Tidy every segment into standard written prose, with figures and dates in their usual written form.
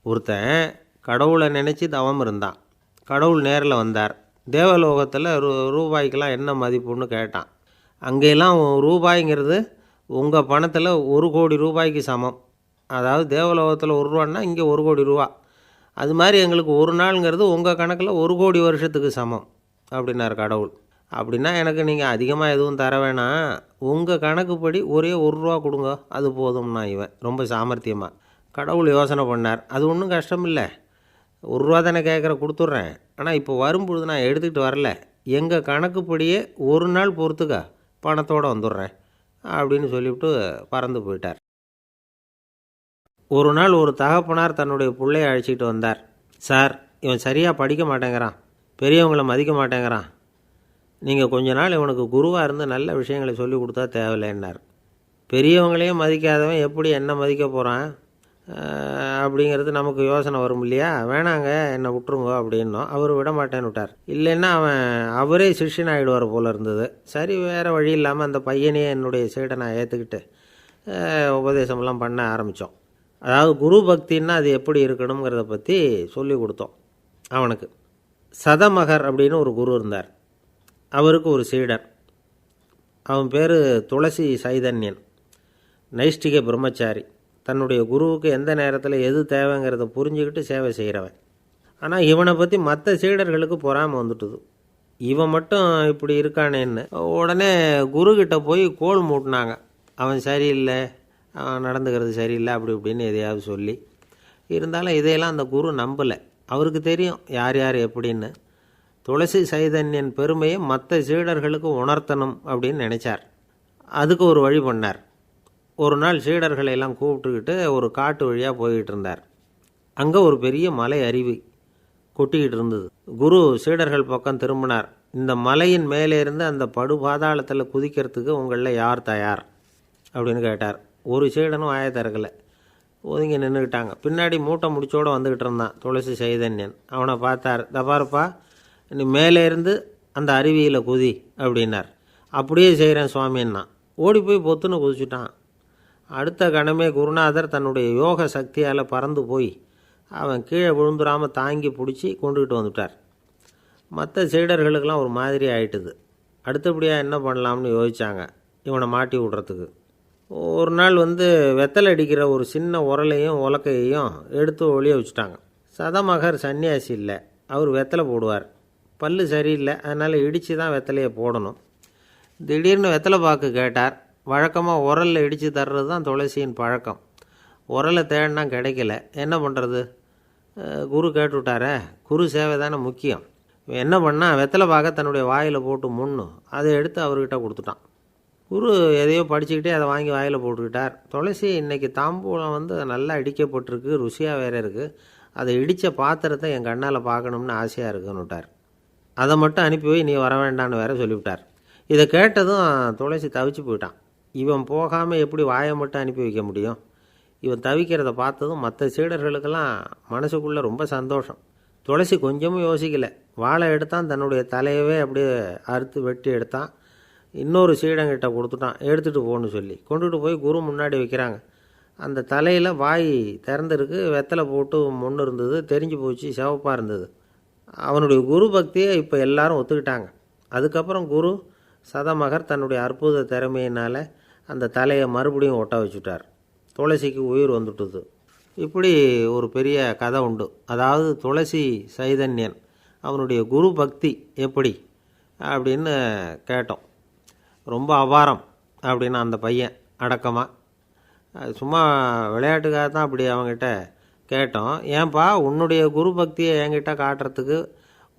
ஒருத்தன் கடவுளை நினச்சி தவம் இருந்தான். கடவுள் நேரில் வந்தார். தேவலோகத்தில் ரூபாய்க்கெல்லாம் என்ன மதிப்புன்னு கேட்டான். அங்கெல்லாம் ரூபாய்ங்கிறது உங்கள் பணத்தில் 1,00,00,000 ரூபாய்க்கு சமம். அதாவது தேவலோகத்தில் 1 ரூபான்னா இங்கே 1,00,00,000 ரூபா. அது மாதிரி எங்களுக்கு ஒரு நாளுங்கிறது உங்கள் கணக்கில் 1,00,00,000 வருஷத்துக்கு சமம் அப்படின்னார் கடவுள். அப்படின்னா எனக்கு நீங்கள் அதிகமாக எதுவும் தர வேணாம், உங்கள் கணக்குப்படி ஒரே 1 ரூபா கொடுங்க, அது போதும்னா இவன் ரொம்ப சாமர்த்தியமாக. கடவுள் யோசனை பண்ணார். அது ஒன்றும் கஷ்டம் இல்லை, 1 ரூபா தானே கேட்குற, கொடுத்துட்றேன். ஆனால் இப்போ வரும்பொழுது நான் எடுத்துக்கிட்டு வரல, எங்கள் கணக்குப்படியே 1 நாள் பொறுத்துக்க பணத்தோடு வந்துடுறேன் அப்படின்னு சொல்லிவிட்டு பறந்து போயிட்டார். ஒரு நாள் ஒரு தகப்பனார் தன்னுடைய பிள்ளையை அழைச்சிக்கிட்டு வந்தார். சார், இவன் சரியாக படிக்க மாட்டேங்கிறான், பெரியவங்களை மதிக்க மாட்டேங்கிறான், நீங்கள் கொஞ்ச நாள் இவனுக்கு குருவாக இருந்து நல்ல விஷயங்களை சொல்லி கொடுத்தா தேவையில்லைன்னார். பெரியவங்களையும் மதிக்காதவன் எப்படி என்ன மதிக்க போகிறான் அப்படிங்கிறது நமக்கு யோசனை வரும் இல்லையா? வேணாங்க, என்னை விட்டுருங்க அப்படின்னோம். அவர் விட மாட்டேன்னு விட்டார். இல்லைன்னா அவரே சிஷ்யன் ஆகிடுவார் போல இருந்தது. சரி, வேறு வழி இல்லாமல் அந்த பையனையே என்னுடைய சீடனை ஏற்றுக்கிட்டு உபதேசமெல்லாம் பண்ண ஆரம்பித்தோம். அதாவது குரு பக்தின்னா அது எப்படி இருக்கணுங்கிறத பற்றி சொல்லி கொடுத்தோம் அவனுக்கு. சதமகர் அப்படின்னு ஒரு குரு இருந்தார். அவருக்கு ஒரு சீடர். அவன் பேர் துளசி சைதன்யன், நைஷ்டிக பிரம்மச்சாரி. தன்னுடைய குருவுக்கு எந்த நேரத்தில் எது தேவைங்கிறத புரிஞ்சுக்கிட்டு சேவை செய்கிறவன். ஆனால் இவனை பற்றி மற்ற சீடர்களுக்கு பொறாமை வந்துட்டுது. இவன் மட்டும் இப்படி இருக்கானேன்னு உடனே குருக்கிட்ட போய் கோல் மூட்டினாங்க. அவன் சரியில்லை, அவன் நடந்துக்கிறது சரியில்லை, அப்படி இப்படின்னு எதையாவது சொல்லி. இருந்தாலும் இதையெல்லாம் அந்த குரு நம்பலை. அவருக்கு தெரியும் யார் யார் எப்படின்னு. துளசி சைதன்யன் பெருமையை மற்ற சீடர்களுக்கு உணர்த்தணும் அப்படின்னு நினச்சார். அதுக்கு ஒரு வழி பண்ணார். ஒரு நாள் சீடர்களை எல்லாம் கூப்பிட்டுக்கிட்டு ஒரு காட்டு வழியாக போய்கிட்டு இருந்தார். அங்கே ஒரு பெரிய மலை அருவி கொட்டிக்கிட்டு இருந்தது. குரு சீடர்கள் பக்கம் திரும்பினார். இந்த மலையின் மேலே இருந்து அந்த படுபாதாளத்தில் குதிக்கிறதுக்கு உங்களில் யார் தயார் அப்படின்னு கேட்டார். ஒரு சீடனும் ஆய திறக்கலை, ஒதுங்கி நின்றுக்கிட்டாங்க. பின்னாடி மூட்டை முடிச்சோடு வந்துக்கிட்டு இருந்தான் துளசி சைதன்யன். அவனை பார்த்தார். தப்பாருப்பா, நீ மேலே இருந்து அந்த அருவியில் குதி அப்படின்னார். அப்படியே செய்கிறேன் சுவாமின்னா ஓடி போய் பொத்துன்னு குதிச்சுட்டான். அடுத்த கணமே குருநாதர் தன்னுடைய யோக சக்தியால் பறந்து போய் அவன் கீழே விழுந்துடாமல் தாங்கி பிடிச்சி கொண்டுக்கிட்டு வந்துட்டார். மற்ற சீடர்களுக்கெல்லாம் ஒரு மாதிரி ஆயிட்டுது. அடுத்தபடியாக என்ன பண்ணலாம்னு யோசித்தாங்க இவனை மாட்டி விடுறதுக்கு. ஒரு நாள் வெத்தலை அடிக்கிற ஒரு சின்ன உரலையும் உலக்கையையும் எடுத்து ஒளிய வச்சுட்டாங்க. சதமகர் சன்னியாசி இல்லை, அவர் வெத்தலை போடுவார். பல்லு சரியில்லை, அதனால் இடித்து தான் வெத்தலையை போடணும். திடீர்னு வெத்தலை பாக்கு கேட்டார். வழக்கமாக உரலில் இடித்து தர்றது தான் துளசியின் பழக்கம். உரலை தேடினா கிடைக்கல, என்ன பண்ணுறது? குரு கேட்டுவிட்டாரே, குரு சேவை தானே முக்கியம். என்ன பண்ணால் வெத்தலை பாக்க தன்னுடைய வாயில் போட்டு முன்னும் அதை எடுத்து அவர்கிட்ட கொடுத்துட்டான். குரு எதையோ படிச்சுக்கிட்டே அதை வாங்கி வாயில் போட்டுக்கிட்டார். துளசி இன்றைக்கி தாம்பூலம் நல்லா இடிக்கப்பட்டிருக்கு, ருசியாக வேறு இருக்குது, அதை இடித்த பாத்திரத்தை என் கண்ணால் பார்க்கணும்னு ஆசையாக இருக்குன்னு விட்டார். அதை மட்டும் அனுப்பி போய் நீ வர வேண்டான்னு வேற சொல்லிவிட்டார். இதை கேட்டதும் துளசி தவிச்சு போயிட்டான். இவன் போகாமல் எப்படி வாயை மட்டும் அனுப்பி வைக்க முடியும்? இவன் தவிக்கிறத பார்த்ததும் மற்ற சீடர்களுக்கெல்லாம் மனசுக்குள்ளே ரொம்ப சந்தோஷம். துளசி கொஞ்சமும் யோசிக்கலை, வாழை எடுத்தான், தன்னுடைய தலையவே அப்படியே அறுத்து வெட்டி எடுத்தான். இன்னொரு சீடங்கிட்ட கொடுத்துட்டான், எடுத்துகிட்டு போன்னு சொல்லி. கொண்டுகிட்டு போய் குரு முன்னாடி வைக்கிறாங்க. அந்த தலையில் வாய் திறந்துருக்கு, வெத்தலை போட்டு முன்னு இருந்தது, தெரிஞ்சு போச்சு, சிவப்பாக இருந்தது. அவனுடைய குரு பக்தியை இப்போ எல்லாரும் ஒத்துக்கிட்டாங்க. அதுக்கப்புறம் குரு சதமகர் தன்னுடைய அற்புத திறமையினால் அந்த தலையை மறுபடியும் ஒட்ட வச்சுட்டார். துளசிக்கு உயிர் வந்துட்டுது. இப்படி ஒரு பெரிய கதை உண்டு. அதாவது துளசி சைதன்யன் அவனுடைய குரு பக்தி எப்படி அப்படின்னு கேட்டோம். ரொம்ப அபாரம் அப்படின்னு அந்த பையன் அடக்கமாக, சும்மா விளையாட்டுக்காக தான் அப்படி அவங்ககிட்ட கேட்டோம். ஏன்பா உன்னுடைய குரு பக்தியை என்கிட்ட காட்டுறதுக்கு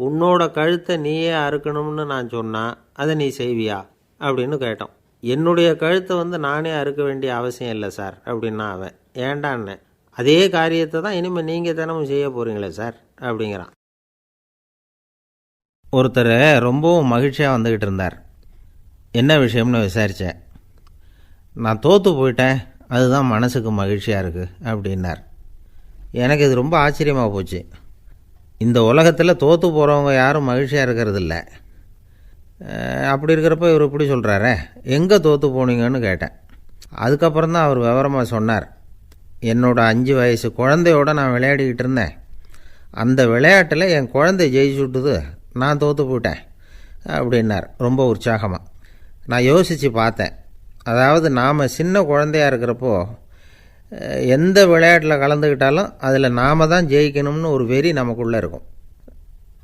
உன்னோட கழுத்தை நீயே அறுக்கணும்னு நான் சொன்னால் அதை நீ செய்வியா அப்படின்னு கேட்டோம். என்னுடைய கழுத்தை நானே அறுக்க வேண்டிய அவசியம் இல்லை சார் அப்படின்னா அவன். ஏண்டான்னு, அதே காரியத்தை தான் இனிமேல் நீங்கள் தினமும் செய்ய போகிறீங்களே சார் அப்படிங்கிறான். ஒருத்தர் ரொம்பவும் மகிழ்ச்சியாக வந்துக்கிட்டு இருந்தார். என்ன விஷயம்னு விசாரித்தேன். நான் தோற்று போயிட்டேன், அதுதான் மனசுக்கு மகிழ்ச்சியாக இருக்குது அப்படின்னார். எனக்கு இது ரொம்ப ஆச்சரியமாக போச்சு. இந்த உலகத்தில் தோற்று போகிறவங்க யாரும் மகிழ்ச்சியாக இருக்கிறதில்ல. அப்படி இருக்கிறப்ப இவர் இப்படி சொல்கிறாரே, எங்கே தோற்று போனீங்கன்னு கேட்டேன். அதுக்கப்புறம் தான் அவர் விவரமாக சொன்னார். என்னோடய 5 வயசு குழந்தையோடு நான் விளையாடிக்கிட்டு இருந்தேன். அந்த விளையாட்டில் என் குழந்தை ஜெயிச்சு விட்டுது, நான் தோற்று போயிட்டேன் அப்படின்னார் ரொம்ப உற்சாகமாக. நான் யோசித்து பார்த்தேன். அதாவது நாம் சின்ன குழந்தையாக இருக்கிறப்போ எந்த விளையாட்டில் கலந்துக்கிட்டாலும் அதில் நாம் தான் ஜெயிக்கணும்னு ஒரு வெறி நமக்குள்ளே இருக்கும்.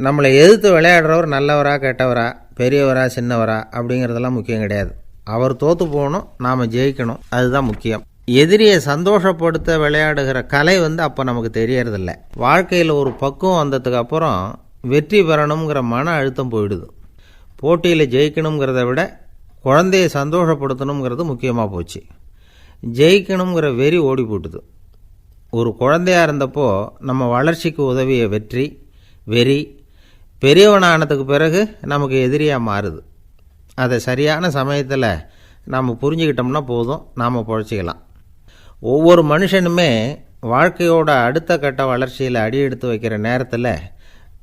நம்மளை எதிர்த்து விளையாடுறவர் நல்லவரா கெட்டவரா, பெரியவரா சின்னவரா அப்படிங்கிறதெல்லாம் முக்கியம் கிடையாது. அவர் தோற்று போகணும், நாம் ஜெயிக்கணும், அதுதான் முக்கியம். எதிரியை சந்தோஷப்படுத்த விளையாடுகிற கலை அப்போ நமக்கு தெரியறதில்ல. வாழ்க்கையில் ஒரு பக்குவம் வந்ததுக்கு அப்புறம் வெற்றி பெறணுங்கிற மன அழுத்தம் போயிடுது. போட்டியில் ஜெயிக்கணுங்கிறத விட குழந்தையை சந்தோஷப்படுத்தணுங்கிறது முக்கியமாக போச்சு. ஜெயிக்கணுங்கிற வெறி ஓடி போட்டுது. ஒரு குழந்தையாக இருந்தப்போ நம்ம வளர்ச்சிக்கு உதவிய வெறி பெரியவனானதுக்கு பிறகு நமக்கு எதிரியாக மாறுது. அதை சரியான சமயத்தில் நாம் புரிஞ்சுக்கிட்டோம்னா போதும், நாம் பொழைச்சிக்கலாம். ஒவ்வொரு மனுஷனுமே வாழ்க்கையோட அடுத்த கட்ட வளர்ச்சியில் அடி எடுத்து வைக்கிற நேரத்தில்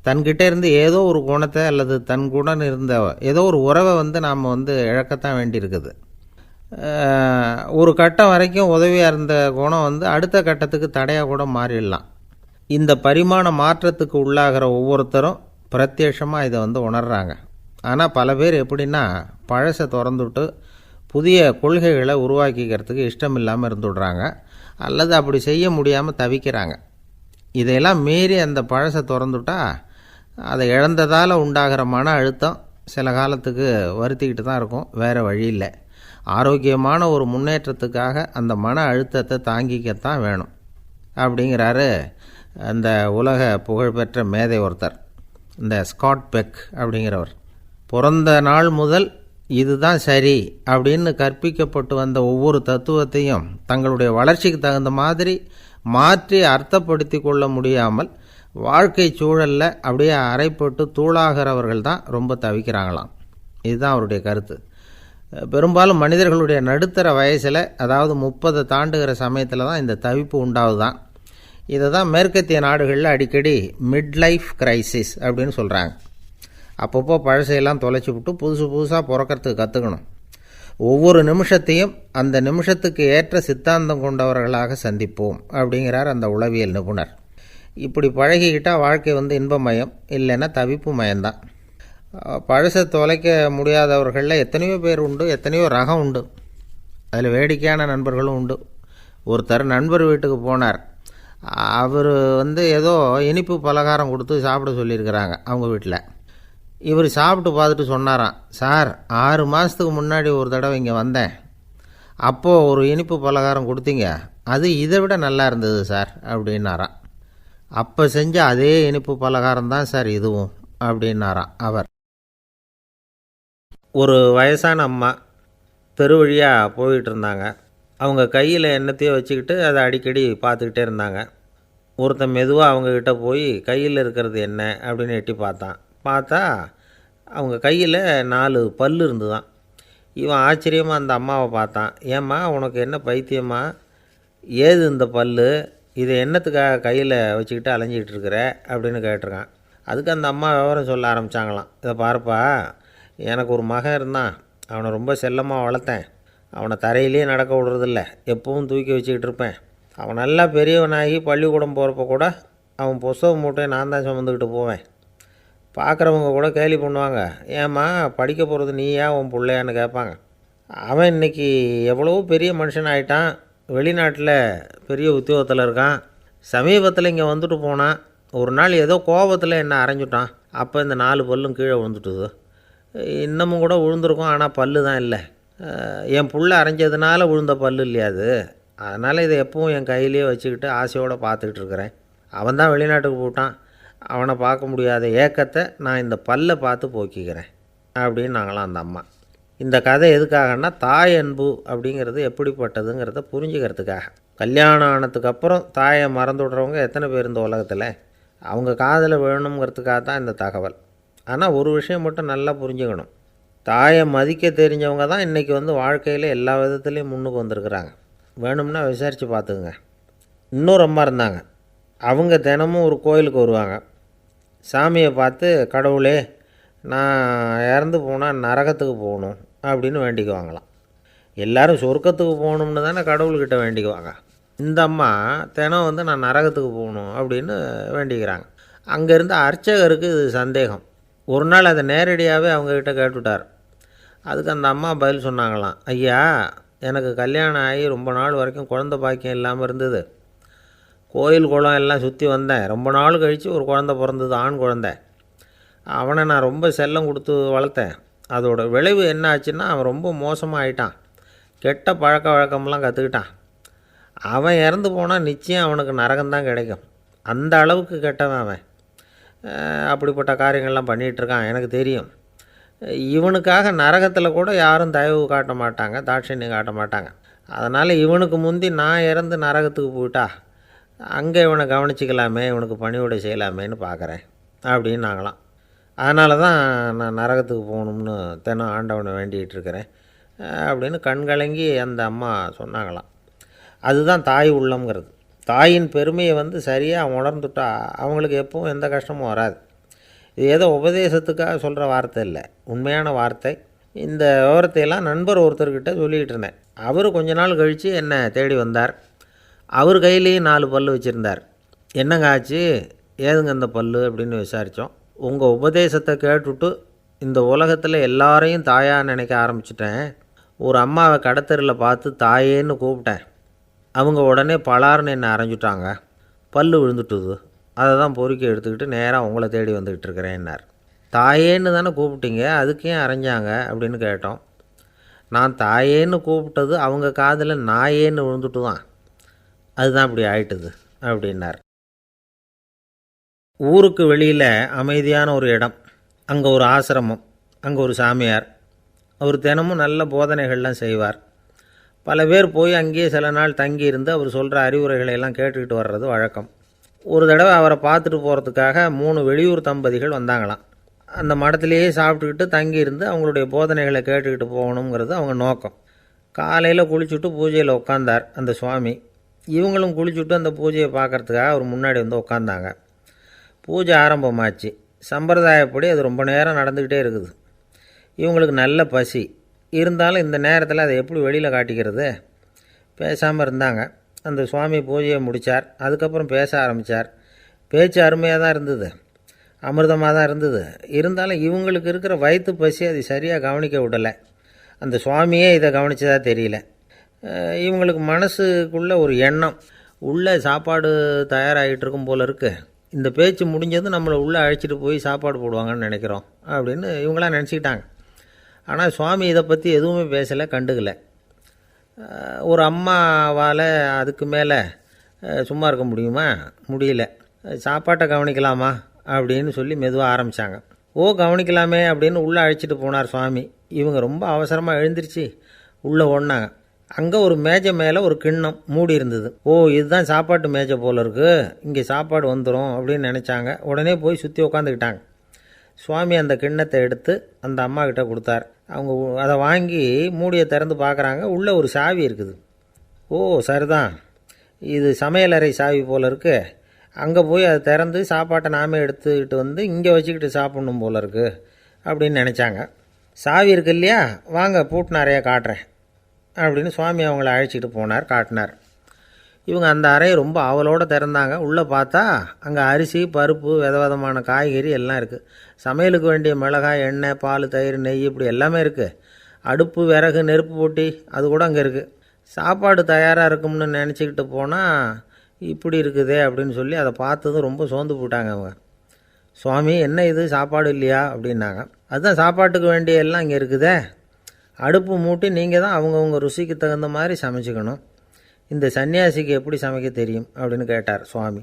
தன்கிட்ட இருந்து ஏதோ ஒரு குணத்தை அல்லது தன் குணம் இருந்த ஏதோ ஒரு உறவை நாம் இழக்கத்தான் வேண்டியிருக்குது. ஒரு கட்டம் வரைக்கும் உதவியாக இருந்த குணம் அடுத்த கட்டத்துக்கு தடையாக கூட மாறிடலாம். இந்த பரிமாண மாற்றத்துக்கு உள்ளாகிற ஒவ்வொருத்தரும் பிரத்யட்சமாக இதை உணர்கிறாங்க. ஆனால் பல பேர் எப்படின்னா பழசை திறந்துவிட்டு புதிய கொள்கைகளை உருவாக்கிக்கிறதுக்கு இஷ்டம் இல்லாமல் இருந்துவிடுறாங்க, அல்லது அப்படி செய்ய முடியாமல் தவிக்கிறாங்க. இதையெல்லாம் மீறி அந்த பழசை திறந்துவிட்டா அதை இழந்ததால் உண்டாகிற மன அழுத்தம் சில காலத்துக்கு வருத்திக்கிட்டு தான் இருக்கும், வேறு வழி இல்லை. ஆரோக்கியமான ஒரு முன்னேற்றத்துக்காக அந்த மன அழுத்தத்தை தாங்கிக்கத்தான் வேணும் அப்படிங்கிறாரு அந்த உலக புகழ்பெற்ற மேதை ஒருத்தர், இந்த ஸ்காட் பெக் அப்படிங்கிறவர். பிறந்த நாள் முதல் இதுதான் சரி அப்படின்னு கற்பிக்கப்பட்டு வந்த ஒவ்வொரு தத்துவத்தையும் தங்களுடைய வளர்ச்சிக்கு தகுந்த மாதிரி மாற்றி அர்த்தப்படுத்தி கொள்ள முடியாமல் வாழ்க்கை சூழலில் அப்படியே அரைப்பட்டு தூளாகிறவர்கள் தான் ரொம்ப தவிக்கிறாங்களாம். இதுதான் அவருடைய கருத்து. பெரும்பாலும் மனிதர்களுடைய நடுத்தர வயசில், அதாவது 30 தாண்டுகிற சமயத்தில் தான் இந்த தவிப்பு உண்டாகுதான். இதை தான் மேற்கத்திய நாடுகளில் அடிக்கடி மிட் லைஃப் கிரைசிஸ் அப்படின்னு சொல்கிறாங்க. அப்பப்போ பழசையெல்லாம் தொலைச்சி விட்டு புதுசாக பிறக்கிறதுக்கு கற்றுக்கணும். ஒவ்வொரு நிமிஷத்தையும் அந்த நிமிஷத்துக்கு ஏற்ற சித்தாந்தம் கொண்டவர்களாக சந்திப்போம் அப்படிங்கிறார் அந்த உளவியல் நிபுணர். இப்படி பழகிக்கிட்டால் வாழ்க்கை இன்பமயம், இல்லைன்னா தவிப்பு மயம்தான். பழசை தொலைக்க முடியாதவர்களில் எத்தனையோ பேர் உண்டு, எத்தனையோ ரகம் உண்டு. அதில் வேடிக்கையான நண்பர்களும் உண்டு. ஒருத்தர் நண்பர் வீட்டுக்கு போனார். அவர் ஏதோ இனிப்பு பலகாரம் கொடுத்து சாப்பிட சொல்லியிருக்கிறாங்க அவங்க வீட்டில். இவர் சாப்பிட்டு பார்த்துட்டு சொன்னாராம், சார் 6 மாதத்துக்கு முன்னாடி ஒரு தடவை இங்கே வந்தேன், அப்போது ஒரு இனிப்பு பலகாரம் கொடுத்தீங்க, அது இதை விட நல்லா இருந்தது சார் அப்படின்னாராம். அப்போ செஞ்ச அதே இனிப்பு பலகாரம் தான் சார் இதுவும் அப்படின்னாராம் அவர். ஒரு வயசான அம்மா தெரு வழியாக போயிட்டு இருந்தாங்க. அவங்க கையில் என்னத்தையோ வச்சுக்கிட்டு அதை அடிக்கடி பார்த்துக்கிட்டே இருந்தாங்க. ஒருத்தன் மெதுவாக அவங்கக்கிட்ட போய் கையில் இருக்கிறது என்ன அப்படின்னு எட்டி பார்த்தா அவங்க கையில் 4 பல் இருந்துதான். இவன் ஆச்சரியமாக அந்த அம்மாவை பார்த்தான். ஏம்மா உனக்கு என்ன பைத்தியமா, ஏது இந்த பல், இதை என்னத்துக்காக கையில் வச்சுக்கிட்டு அலைஞ்சிக்கிட்டு இருக்கிற அப்படின்னு கேட்டிருக்கான். அதுக்கு அந்த அம்மா விவரம் சொல்ல ஆரம்பித்தாங்களாம். இதை பாருப்பா, எனக்கு ஒரு மகன் இருந்தான், அவனை ரொம்ப செல்லமாக வளர்த்தேன். அவனை தரையிலேயே நடக்க விடுறதில்ல, எப்பவும் தூக்கி வச்சுக்கிட்டு இருப்பேன். அவன் நல்லா பெரியவனாகி பள்ளிக்கூடம் போகிறப்ப கூட அவன் புஸ்தக மூட்டையை நான் தான் சுமந்துக்கிட்டு போவேன். பார்க்குறவங்க கூட கேலி பண்ணுவாங்க, ஏம்மா படிக்க போகிறது நீயா உன் பிள்ளையான்னு கேட்பாங்க. அவன் இன்றைக்கி எவ்வளோ பெரிய மனுஷன் ஆகிட்டான், வெளிநாட்டில் பெரிய உத்தியோகத்தில் இருக்கான். சமீபத்தில் இங்கே வந்துட்டு போனான். ஒரு நாள் ஏதோ கோபத்தில் என்ன அரைஞ்சுட்டான். அப்போ இந்த 4 பல்லும் கீழே விழுந்துட்டுது. இன்னமும் கூட விழுந்திருக்கும், ஆனால் பல்லு தான் இல்லை. என் புள்ள அரைஞ்சதுனால விழுந்த பல்லு இல்லையா அது, அதனால் இதை எப்பவும் என் கையிலேயே வச்சுக்கிட்டு ஆசையோடு பார்த்துக்கிட்டு இருக்கிறேன். அவன் தான் வெளிநாட்டுக்கு போட்டான், அவனை பார்க்க முடியாத ஏக்கத்தை நான் இந்த பல்லை பார்த்து போக்கிக்கிறேன் அப்படின்னு நாங்களாம் அந்த அம்மா. இந்த கதை எதுக்காகன்னா, தாய் அன்பு அப்படிங்கிறது எப்படிப்பட்டதுங்கிறத புரிஞ்சுக்கிறதுக்காக. கல்யாணம் ஆனதுக்கப்புறம் தாயை மறந்து விட்றவங்க எத்தனை பேர் இந்த உலகத்தில், அவங்க காதில் வேணுங்கிறதுக்காக தான் இந்த தகவல். ஆனால் ஒரு விஷயம் மட்டும் நல்லா புரிஞ்சுக்கணும், தாயை மதிக்க தெரிஞ்சவங்க தான் இன்றைக்கி வாழ்க்கையில் எல்லா விதத்துலேயும் முன்னுக்கு வந்திருக்கிறாங்க. வேணும்னா விசாரித்து பார்த்துக்குங்க. இன்னொரு அம்மா இருந்தாங்க. அவங்க தினமும் ஒரு கோயிலுக்கு வருவாங்க. சாமியை பார்த்து, கடவுளே நான் இறந்து போனால் நரகத்துக்கு போகணும் அப்படின்னு வேண்டிக்குவாங்களாம். எல்லோரும் சொர்க்கத்துக்கு போகணும்னு தானே கடவுள்கிட்ட வேண்டிக்குவாங்க. இந்த அம்மா தினம் வந்து நான் நரகத்துக்கு போகணும் அப்படின்னு வேண்டிக்கிறாங்க. அங்கேருந்து அர்ச்சகருக்கு இது சந்தேகம். ஒரு நாள் அதை நேரடியாகவே அவங்கக்கிட்ட கேட்டுவிட்டார். அதுக்கு அந்த அம்மா பதில் சொன்னாங்களாம், ஐயா, எனக்கு கல்யாணம் ஆகி ரொம்ப நாள் வரைக்கும் குழந்த பாக்கியம் இல்லாமல் இருந்தது. கோயில் குளம் எல்லாம் சுற்றி வந்தேன். ரொம்ப நாள் கழித்து ஒரு குழந்த பிறந்தது, ஆண் குழந்தை. அவனை நான் ரொம்ப செல்லம் கொடுத்து வளர்த்தேன். அதோட விளைவு என்ன ஆச்சுன்னா, அவன் ரொம்ப மோசமாக ஆயிட்டான். கெட்ட பழக்க வழக்கம்லாம் கற்றுக்கிட்டான். அவன் இறந்து போனால் நிச்சயம் அவனுக்கு நரகம்தான் கிடைக்கும். அந்த அளவுக்கு கெட்டவன் அவன். அப்படிப்பட்ட காரியங்கள்லாம் பண்ணிகிட்ருக்கான், எனக்கு தெரியும். இவனுக்காக நரகத்தில் கூட யாரும் தயவு காட்ட மாட்டாங்க, தாட்சண்யம் காட்ட மாட்டாங்க. அதனால் இவனுக்கு முந்தி நான் இறந்து நரகத்துக்கு போயிட்டா அங்கே இவனை கவனிச்சிக்கலாமே, இவனுக்கு பணிவிடை செய்யலாமேன்னு பார்க்குறேன் அப்படின்னு நாங்களாம். அதனால தான் நான் நரகத்துக்கு போகணும்னு தினம் ஆண்டவனை வேண்டிகிட்டு இருக்கிறேன் அப்படின்னு கண்கலங்கி அந்த அம்மா சொன்னாங்களாம். அதுதான் தாய் உள்ளம்ங்கிறது. தாயின் பெருமையை வந்து சரியாக உணர்ந்துட்டா அவங்களுக்கு எப்பவும் எந்த கஷ்டமும் வராது. இது ஏதோ உபதேசத்துக்காக சொல்கிற வார்த்தை இல்லை, உண்மையான வார்த்தை. இந்த விவரத்தையெல்லாம் நண்பர் ஒருத்தர்கிட்ட சொல்லிக்கிட்டு இருந்தேன். அவர் கொஞ்ச நாள் கழித்து என்னை தேடி வந்தார். அவர் கையிலேயும் 4 பல் வச்சுருந்தார். என்னங்க ஆச்சு, ஏதுங்க அந்த பல் அப்படின்னு விசாரித்தோம். உங்கள் உபதேசத்தை கேட்டுவிட்டு இந்த உலகத்தில் எல்லாரையும் தாயாக நினைக்க ஆரம்பிச்சிட்டேன். ஒரு அம்மாவை கடத்தரில் பார்த்து தாயேன்னு கூப்பிட்டேன். அவங்க உடனே பலார்னு என்னை அரைஞ்சிட்டாங்க. பல் விழுந்துட்டுது. அதை தான் பொறுக்கி எடுத்துக்கிட்டு நேராக உங்களை தேடி வந்துக்கிட்டு இருக்கிறேன்னார். தாயேன்னு தானே கூப்பிட்டீங்க, அதுக்கு ஏன் அரைஞ்சாங்க அப்படின்னு கேட்டோம். நான் தாயேன்னு கூப்பிட்டது அவங்க காதில் நாயேன்னு விழுந்துட்டு தான், அதுதான் இப்படி ஆயிட்டுது அப்படின்னார். ஊருக்கு வெளியில் அமைதியான ஒரு இடம், அங்கே ஒரு ஆசிரமம், அங்கே ஒரு சாமியார். அவர் தினமும் நல்ல போதனைகள்லாம் செய்வார். பல பேர் போய் அங்கேயே சில நாள் தங்கி இருந்து அவர் சொல்கிற அறிவுரைகளை எல்லாம் கேட்டுக்கிட்டு வர்றது வழக்கம். ஒரு தடவை அவரை பார்த்துட்டு போகிறதுக்காக 3 வெளியூர் தம்பதிகள் வந்தாங்களாம். அந்த மடத்திலேயே சாப்பிட்டுக்கிட்டு தங்கியிருந்து அவங்களுடைய போதனைகளை கேட்டுக்கிட்டு போகணுங்கிறது அவங்க நோக்கம். காலையில் குளிச்சுட்டு பூஜையில் உட்காந்தார் அந்த சுவாமி. இவங்களும் குளிச்சுட்டு அந்த பூஜையை பார்க்குறதுக்காக அவர் முன்னாடி வந்து உட்காந்தாங்க. பூஜை ஆரம்பமாச்சு. சம்பிரதாயப்படி அது ரொம்ப நேரம் நடந்துக்கிட்டே இருக்குது. இவங்களுக்கு நல்ல பசி இருந்தாலும் இந்த நேரத்தில் அதை எப்படி வெளியில் காட்டிக்கிறது? பேசாமல் இருந்தாங்க. அந்த சுவாமி பூஜையை முடித்தார். அதுக்கப்புறம் பேச ஆரம்பித்தார். பேச்சு அருமையாக தான் இருந்தது, அமிர்தமாக தான் இருந்தது. இருந்தாலும் இவங்களுக்கு இருக்கிற வயிற்று பசி அது சரியாக கவனிக்க விடலை. அந்த சுவாமியே இதை கவனித்ததாக தெரியல. இவங்களுக்கு மனசுக்குள்ளே ஒரு எண்ணம், உள்ளே சாப்பாடு தயாராகிட்டு இருக்கும் போல இருக்குது. இந்த பேச்சு முடிஞ்சதும் நம்மளை உள்ளே அழைச்சிட்டு போய் சாப்பாடு போடுவாங்கன்னு நினைக்கிறோம் அப்படின்னு இவங்களாம் நினச்சிக்கிட்டாங்க. ஆனால் சுவாமி இதை பற்றி எதுவுமே பேசலை, கண்டுக்கலை. ஒரு அம்மாவால் அதுக்கு மேலே சும்மா இருக்க முடியுமா? முடியல. சாப்பாட்டை கவனிக்கலாமா அப்படின்னு சொல்லி மெதுவாக ஆரம்பித்தாங்க. கவனிக்கலாமே அப்படின்னு உள்ளே அழைச்சிட்டு போனார் சுவாமி. இவங்க ரொம்ப அவசரமாக எழுந்திரிச்சு உள்ளே ஓடினாங்க. அங்கே ஒரு மேஜை மேலே ஒரு கிண்ணம் மூடி இருந்தது. இதுதான் சாப்பாட்டு மேஜை போல இருக்குது, இங்கே சாப்பாடு வந்துடும் அப்படின்னு நினச்சாங்க. உடனே போய் சுற்றி உட்காந்துக்கிட்டாங்க. சுவாமி அந்த கிண்ணத்தை எடுத்து அந்த அம்மா கிட்ட கொடுத்தார். அவங்க அதை வாங்கி மூடியை திறந்து பார்க்குறாங்க. உள்ளே ஒரு சாவி இருக்குது. சரிதான், இது சமையலறை சாவி போல் இருக்குது. அங்கே போய் அதை திறந்து சாப்பாட்டை நாமே எடுத்துக்கிட்டு வந்து இங்கே வச்சுக்கிட்டு சாப்பிட்ணும் போல இருக்குது அப்படின்னு நினச்சாங்க. சாவி இருக்கு இல்லையா, வாங்க பூட்டின அறையை காட்டுறேன் அப்படின்னு சுவாமி அவங்கள அழைச்சிட்டு போனார், காட்டினார். இவங்க அந்த அறையை ரொம்ப ஆவலோடு திறந்தாங்க. உள்ளே பார்த்தா அங்கே அரிசி, பருப்பு, விதவிதமான காய்கறி எல்லாம் இருக்குது. சமையலுக்கு வேண்டிய மிளகாய், எண்ணெய், பால், தயிர், நெய் இப்படி எல்லாமே இருக்குது. அடுப்பு, விறகு, நெருப்பு போட்டி அது கூட அங்கே இருக்குது. சாப்பாடு தயாராக இருக்கும்னு நினச்சிக்கிட்டு போனால் இப்படி இருக்குதே அப்படின்னு சொல்லி அதை பார்த்ததும் ரொம்ப சோர்ந்து போட்டாங்க அவங்க. சுவாமி, என்ன இது சாப்பாடு இல்லையா அப்படின்னாங்க. அதுதான் சாப்பாட்டுக்கு வேண்டிய எல்லாம் இங்கே இருக்குதே. அடுப்பு மூட்டி நீங்கள் தான் அவங்கவுங்க ருசிக்கு தகுந்த மாதிரி சமைச்சிக்கணும். இந்த சன்னியாசிக்கு எப்படி சமைக்க தெரியும் அப்படின்னு கேட்டார் சுவாமி.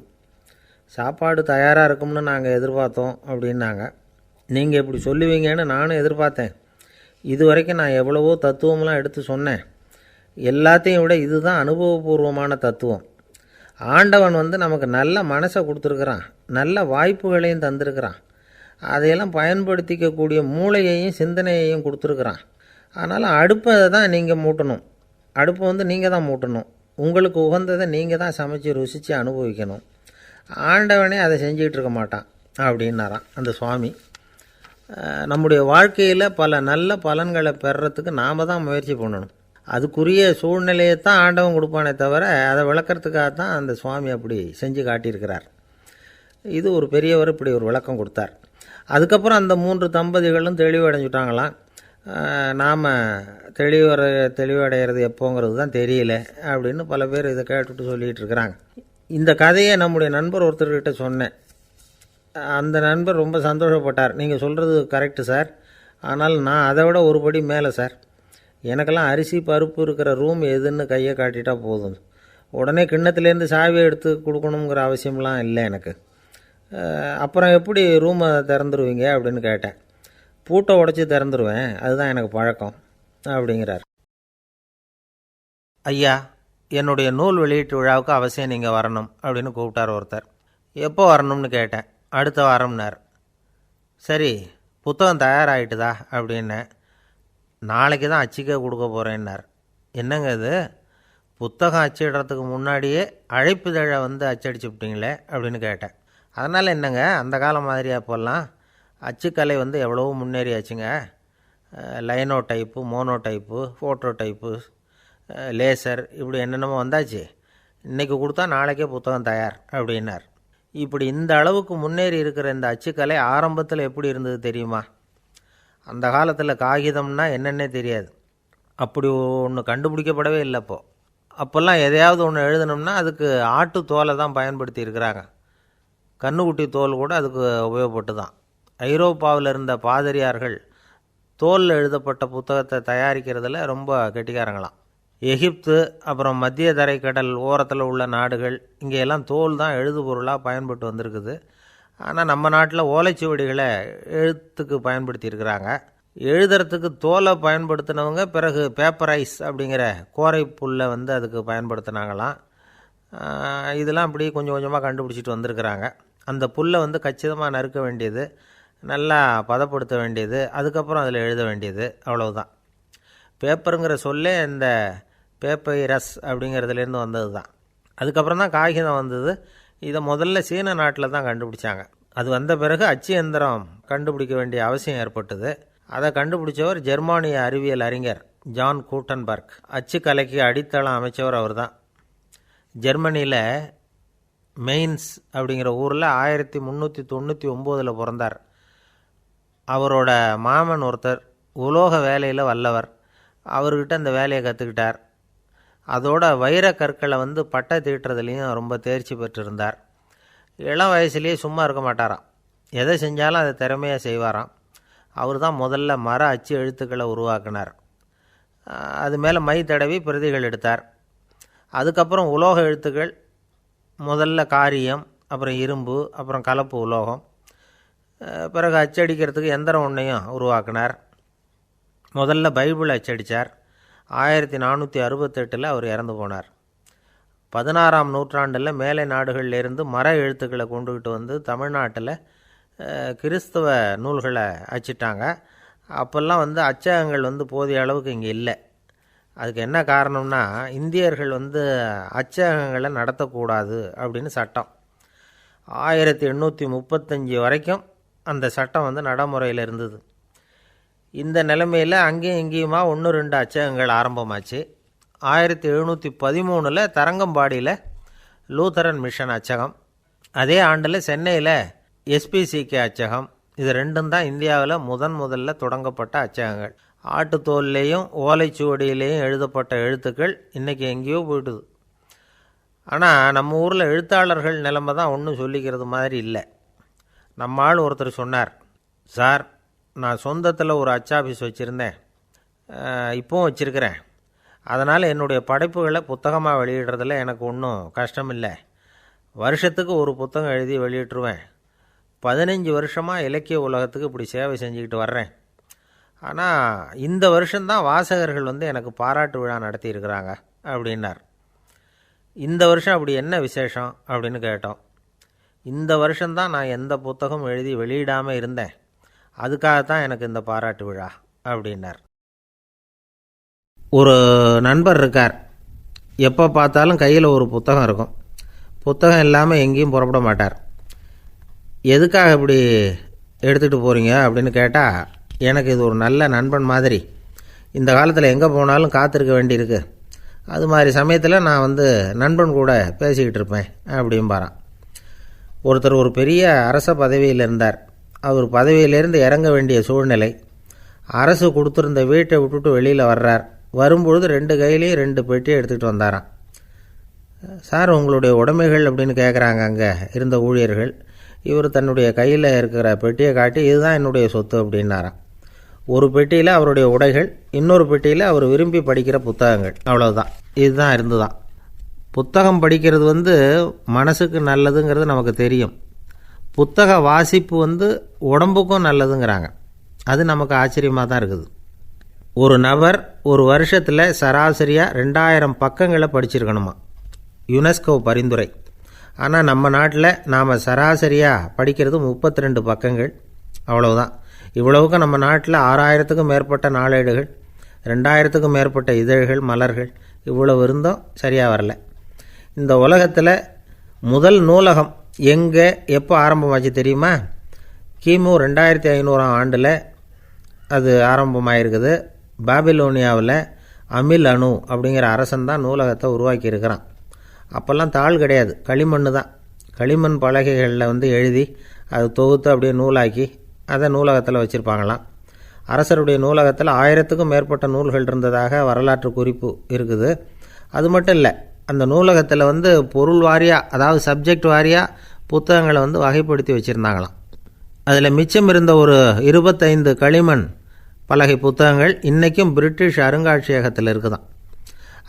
சாப்பாடு தயாராக இருக்கும்னு நாங்கள் எதிர்பார்த்தோம் அப்படின்னாங்க. நீங்கள் இப்படி சொல்லுவீங்கன்னு நானும் எதிர்பார்த்தேன். இது வரைக்கும் நான் எவ்வளவோ தத்துவம்லாம் எடுத்து சொன்னேன். எல்லாத்தையும் விட இதுதான் அனுபவபூர்வமான தத்துவம். ஆண்டவன் நமக்கு நல்ல மனசை கொடுத்துருக்குறான், நல்ல வாய்ப்புகளையும் தந்திருக்கிறான், அதையெல்லாம் பயன்படுத்திக்கக்கூடிய மூளையையும் சிந்தனையையும் கொடுத்துருக்குறான். அதனால் அடுப்பை தான் நீங்கள் மூட்டணும். அடுப்பை நீங்கள் தான் மூட்டணும். உங்களுக்கு உகந்ததை நீங்கள் தான் சமைச்சு ருசித்து அனுபவிக்கணும். ஆண்டவனே அதை செஞ்சுக்கிட்டு இருக்க மாட்டான் அப்படின்னாராம் அந்த சுவாமி. நம்முடைய வாழ்க்கையில் பல நல்ல பலன்களை பெறுறதுக்கு நாம் தான் முயற்சி பண்ணணும். அதுக்குரிய சூழ்நிலையை தான் ஆண்டவன் கொடுப்பானே தவிர அதை விளக்கறதுக்காக தான் அந்த சுவாமி அப்படி செஞ்சு காட்டியிருக்கிறார். இது ஒரு பெரியவர் இப்படி ஒரு விளக்கம் கொடுத்தார். அதுக்கப்புறம் அந்த 3 தம்பதிகளும் தெளிவடைஞ்சுட்டாங்களாம். நாம் தெளிவடைகிறது எப்போங்கிறது தான் தெரியல அப்படின்னு பல பேர் இதை கேட்டுட்டு சொல்லிகிட்டு இருக்கிறாங்க. இந்த கதையை நம்முடைய நண்பர் ஒருத்தர்கிட்ட சொன்னேன். அந்த நண்பர் ரொம்ப சந்தோஷப்பட்டார். நீங்கள் சொல்கிறது கரெக்டு சார், ஆனால் நான் அதை விட ஒரு படி மேலே சார். எனக்கெல்லாம் அரிசி பருப்பு இருக்கிற ரூம் எதுன்னு கையை காட்டிட்டா போதும், உடனே கிண்ணத்துலேருந்து சாவியை எடுத்து கொடுக்கணுங்கிற அவசியம்லாம் இல்லை எனக்கு. அப்புறம் எப்படி ரூமை திறந்துருவீங்க அப்படின்னு கேட்டேன். பூட்டை உடச்சி திறந்துருவேன், அதுதான் எனக்கு பழக்கம் அப்படிங்கிறார். ஐயா, என்னுடைய நூல் வெளியீட்டு விழாவுக்கு அவசியம் நீங்கள் வரணும் அப்படின்னு கூப்பிட்டார் ஒருத்தர். எப்போ வரணும்னு கேட்டேன். அடுத்த வாரம்னார். சரி, புத்தகம் தயாராகிட்டுதா அப்படின்னேன். நாளைக்கு தான் அச்சிக்க கொடுக்க போகிறேன்னார். என்னங்க இது, புத்தகம் அச்சிடுறதுக்கு முன்னாடியே அழைப்புதழை அச்சடிச்சு விட்டீங்களே அப்படின்னு கேட்டேன். அதனால் என்னங்க, அந்த காலம் மாதிரி அப்போல்லாம் அச்சுக்கலை எவ்வளவோ முன்னேறியாச்சுங்க. Linotype, monotype, phototype, laser, இப்படி என்னென்னமோ வந்தாச்சு. இன்றைக்கி கொடுத்தா நாளைக்கே புத்தகம் தயார் அப்படின்னார். இப்படி இந்த அளவுக்கு முன்னேறி இருக்கிற இந்த அச்சுக்கலை ஆரம்பத்தில் எப்படி இருந்தது தெரியுமா? அந்த காலத்தில் காகிதம்னா என்னென்னே தெரியாது. அப்படி ஒன்று கண்டுபிடிக்கப்படவே இல்லை. அப்போல்லாம் எதையாவது ஒன்று எழுதணும்னா அதுக்கு ஆட்டு தோலை தான் பயன்படுத்தி இருக்கிறாங்க. கண்ணுக்குட்டி தோல் கூட அதுக்கு உபயோகப்பட்டு தான். ஐரோப்பாவில் இருந்த பாதிரியார்கள் தோலில் எழுதப்பட்ட புத்தகத்தை தயாரிக்கிறதுல ரொம்ப கெட்டிக்காரங்களாம். எகிப்து, அப்புறம் மத்திய தரைக்கடல் ஓரத்தில் உள்ள நாடுகள், இங்கேயெல்லாம் தோல் தான் எழுதுபொருளாக பயன்பட்டு வந்திருக்குது. ஆனால் நம்ம நாட்டில் ஓலைச்சுவடிகளை எழுத்துக்கு பயன்படுத்தியிருக்கிறாங்க. எழுதுறதுக்கு தோலை பயன்படுத்தினவங்க பிறகு பேப்பரைஸ் அப்படிங்கிற கோரை புல்லை அதுக்கு பயன்படுத்தினாங்களாம். இதெல்லாம் அப்படி கொஞ்சம் கொஞ்சமாக கண்டுபிடிச்சிட்டு வந்திருக்கிறாங்க. அந்த புல்லை கச்சிதமாக நறுக்க வேண்டியது, நல்லா பதப்படுத்த வேண்டியது, அதுக்கப்புறம் அதில் எழுத வேண்டியது, அவ்வளவுதான். பேப்பருங்கிற சொல்லே இந்த பேப்பைரஸ் அப்படிங்கிறதுலேருந்து வந்தது தான். அதுக்கப்புறம் தான் காகிதம் வந்தது. இதை முதல்ல சீன நாட்டில் தான் கண்டுபிடிச்சாங்க. அது வந்த பிறகு அச்சு எந்திரம் கண்டுபிடிக்க வேண்டிய அவசியம் ஏற்பட்டது. அதை கண்டுபிடிச்சவர் ஜெர்மானிய அறிவியல் அறிஞர் ஜான் கூட்டன்பர்க். அச்சு கலைக்கு அடித்தளம் அமைச்சவர் அவர் தான். ஜெர்மனியில் மெயின்ஸ் அப்படிங்கிற ஊரில் 1399 பிறந்தார். அவரோட மாமன் ஒருத்தர் உலோக வேலையில் வல்லவர். அவர்கிட்ட அந்த வேலையை கற்றுக்கிட்டார். அதோட வைர கற்களை பட்டை தீட்டுறதுலேயும் ரொம்ப தேர்ச்சி பெற்றிருந்தார். இளம் வயசுலேயே சும்மா இருக்க மாட்டாராம். எதை செஞ்சாலும் அதை திறமையாக செய்வாராம். அவர் தான் முதல்ல மர அச்சு எழுத்துக்களை உருவாக்கினார். அது மேலே மை தடவி பிரதிகள் எடுத்தார். அதுக்கப்புறம் உலோக எழுத்துக்கள், முதல்ல காரியம், அப்புறம் இரும்பு, அப்புறம் கலப்பு உலோகம், பிறகு அச்சடிக்கிறதுக்கு எந்திரம் ஒன்றையும் உருவாக்கினார். முதல்ல பைபிள் அச்சடித்தார். 1468 அவர் இறந்து போனார். 16ஆம் நூற்றாண்டில் மேலை நாடுகளிலிருந்து மர எழுத்துக்களை கொண்டுகிட்டு தமிழ்நாட்டில் கிறிஸ்தவ நூல்களை அச்சிட்டாங்க. அப்போல்லாம் அச்சகங்கள் போதிய அளவுக்கு இங்கே இல்லை. அதுக்கு என்ன காரணம்னா, இந்தியர்கள் அச்சகங்களை நடத்தக்கூடாது அப்படின்னு சட்டம். 1835 வரைக்கும் அந்த சட்டம் நடைமுறையில் இருந்தது. இந்த நிலைமையில் அங்கேயும் இங்கேயுமா 1-2 அச்சகங்கள் ஆரம்பமாச்சு. 1713 தரங்கம்பாடியில் லூத்தரன் மிஷன் அச்சகம், அதே ஆண்டில் சென்னையில் SPCK அச்சகம். இது ரெண்டும் தான் இந்தியாவில் முதல்ல தொடங்கப்பட்ட அச்சகங்கள். ஆட்டுத்தோல்லையும் ஓலைச்சுவடியிலையும் எழுதப்பட்ட எழுத்துக்கள் இன்றைக்கி எங்கேயோ போயிட்டுது. ஆனால் நம்ம ஊரில் எழுத்தாளர்கள் நிலைமை தான் ஒன்றும் சொல்லிக்கிறது மாதிரி இல்லை. நம்ம ஆள் ஒருத்தர் சொன்னார், சார், நான் சொந்தத்தில் ஒரு அச்சாஃபீஸ் வச்சுருந்தேன், இப்போவும் வச்சுருக்கிறேன். அதனால் என்னுடைய படைப்புகளை புத்தகமாக வெளியிடுறதில் எனக்கு ஒன்றும் கஷ்டம் இல்லை. வருஷத்துக்கு ஒரு புத்தகம் எழுதி வெளியிட்டுருவேன். 15 வருஷமாக இலக்கிய உலகத்துக்கு இப்படி சேவை செஞ்சுக்கிட்டு வர்றேன். ஆனால் இந்த வருஷம்தான் வாசகர்கள் எனக்கு பாராட்டு விழா நடத்தியிருக்கிறாங்க அப்படின்னார். இந்த வருஷம் அப்படி என்ன விசேஷம் அப்படின்னு கேட்டோம். இந்த வருஷம்தான் நான் எந்த புத்தகம் எழுதி வெளியிடாமல் இருந்தேன், அதுக்காகத்தான் எனக்கு இந்த பாராட்டு விழா அப்படின்னார். ஒரு நண்பர் இருக்கார். எப்போ பார்த்தாலும் கையில் ஒரு புத்தகம் இருக்கும். புத்தகம் இல்லாமல் எங்கேயும் புறப்பட மாட்டார். எதுக்காக இப்படி எடுத்துகிட்டு போகிறீங்க அப்படின்னு கேட்டால், எனக்கு இது ஒரு நல்ல நண்பன் மாதிரி, இந்த காலத்தில் எங்கே போனாலும் காத்திருக்க வேண்டியிருக்கு. அது மாதிரி சமயத்தில் நான் நண்பன் கூட பேசிக்கிட்டு இருப்பேன் அப்படிம்பாரான். ஒருத்தர் ஒரு பெரிய அரச பதவியில் இருந்தார். அவர் பதவியிலேருந்து இறங்க வேண்டிய சூழ்நிலை. அரசு கொடுத்துருந்த வீட்டை விட்டுட்டு வெளியில் வர்றார். வரும்பொழுது 2 கையிலையும் 2 பெட்டியை எடுத்துகிட்டு வந்தாராம். சார், உங்களுடைய உடைமைகள் அப்படின்னு கேட்குறாங்க அங்கே இருந்த ஊழியர்கள். இவர் தன்னுடைய கையில் இருக்கிற பெட்டியை காட்டி, இதுதான் என்னுடைய சொத்து அப்படின்னாராம். ஒரு பெட்டியில் அவருடைய உடைகள், இன்னொரு பெட்டியில் அவர் விரும்பி படிக்கிற புத்தகங்கள். அவ்வளவுதான். இதுதான் இருந்துதான். புத்தகம் படிக்கிறது மனசுக்கு நல்லதுங்கிறது நமக்கு தெரியும். புத்தக வாசிப்பு உடம்புக்கும் நல்லதுங்கிறாங்க. அது நமக்கு ஆச்சரியமாக தான் இருக்குது. ஒரு நபர் ஒரு வருஷத்தில் சராசரியாக 2000 பக்கங்களை படிச்சிருக்கணுமா, யுனெஸ்கோ பரிந்துரை. ஆனால் நம்ம நாட்டில் நாம் சராசரியாக படிக்கிறது 32 பக்கங்கள். அவ்வளவுதான். இவ்வளவுக்கு நம்ம நாட்டில் 6000த்துக்கும் மேற்பட்ட நாளேடுகள், 2000த்துக்கும் மேற்பட்ட இதழ்கள், மலர்கள், இவ்வளவு இருந்தும் சரியாக வரல. இந்த உலகத்தில் முதல் நூலகம் எங்கே எப்போ ஆரம்பமாச்சு தெரியுமா? கிமு 2500ஆம் ஆண்டில் அது ஆரம்பமாயிருக்குது. பாபிலோனியாவில் அமில் அணு அப்படிங்கிற அரசன் தான் நூலகத்தை உருவாக்கி இருக்கிறான். அப்போல்லாம் தாள் கிடையாது, களிமண் தான். களிமண் பலகைகளில் எழுதி அது தொகுத்து அப்படியே நூலாக்கி அதை நூலகத்தில் வச்சுருப்பாங்களாம். அரசருடைய நூலகத்தில் 1000த்துக்கும் மேற்பட்ட நூல்கள் இருந்ததாக வரலாற்று குறிப்பு இருக்குது. அது மட்டும் இல்லை, அந்த நூலகத்தில் பொருள் வாரியாக, அதாவது சப்ஜெக்ட் வாரியாக புத்தகங்களை வகைப்படுத்தி வச்சுருந்தாங்களாம். அதில் மிச்சம் இருந்த ஒரு 25 களிமண் பலகை புத்தகங்கள் இன்றைக்கும் பிரிட்டிஷ் அருங்காட்சியகத்தில் இருக்குதான்.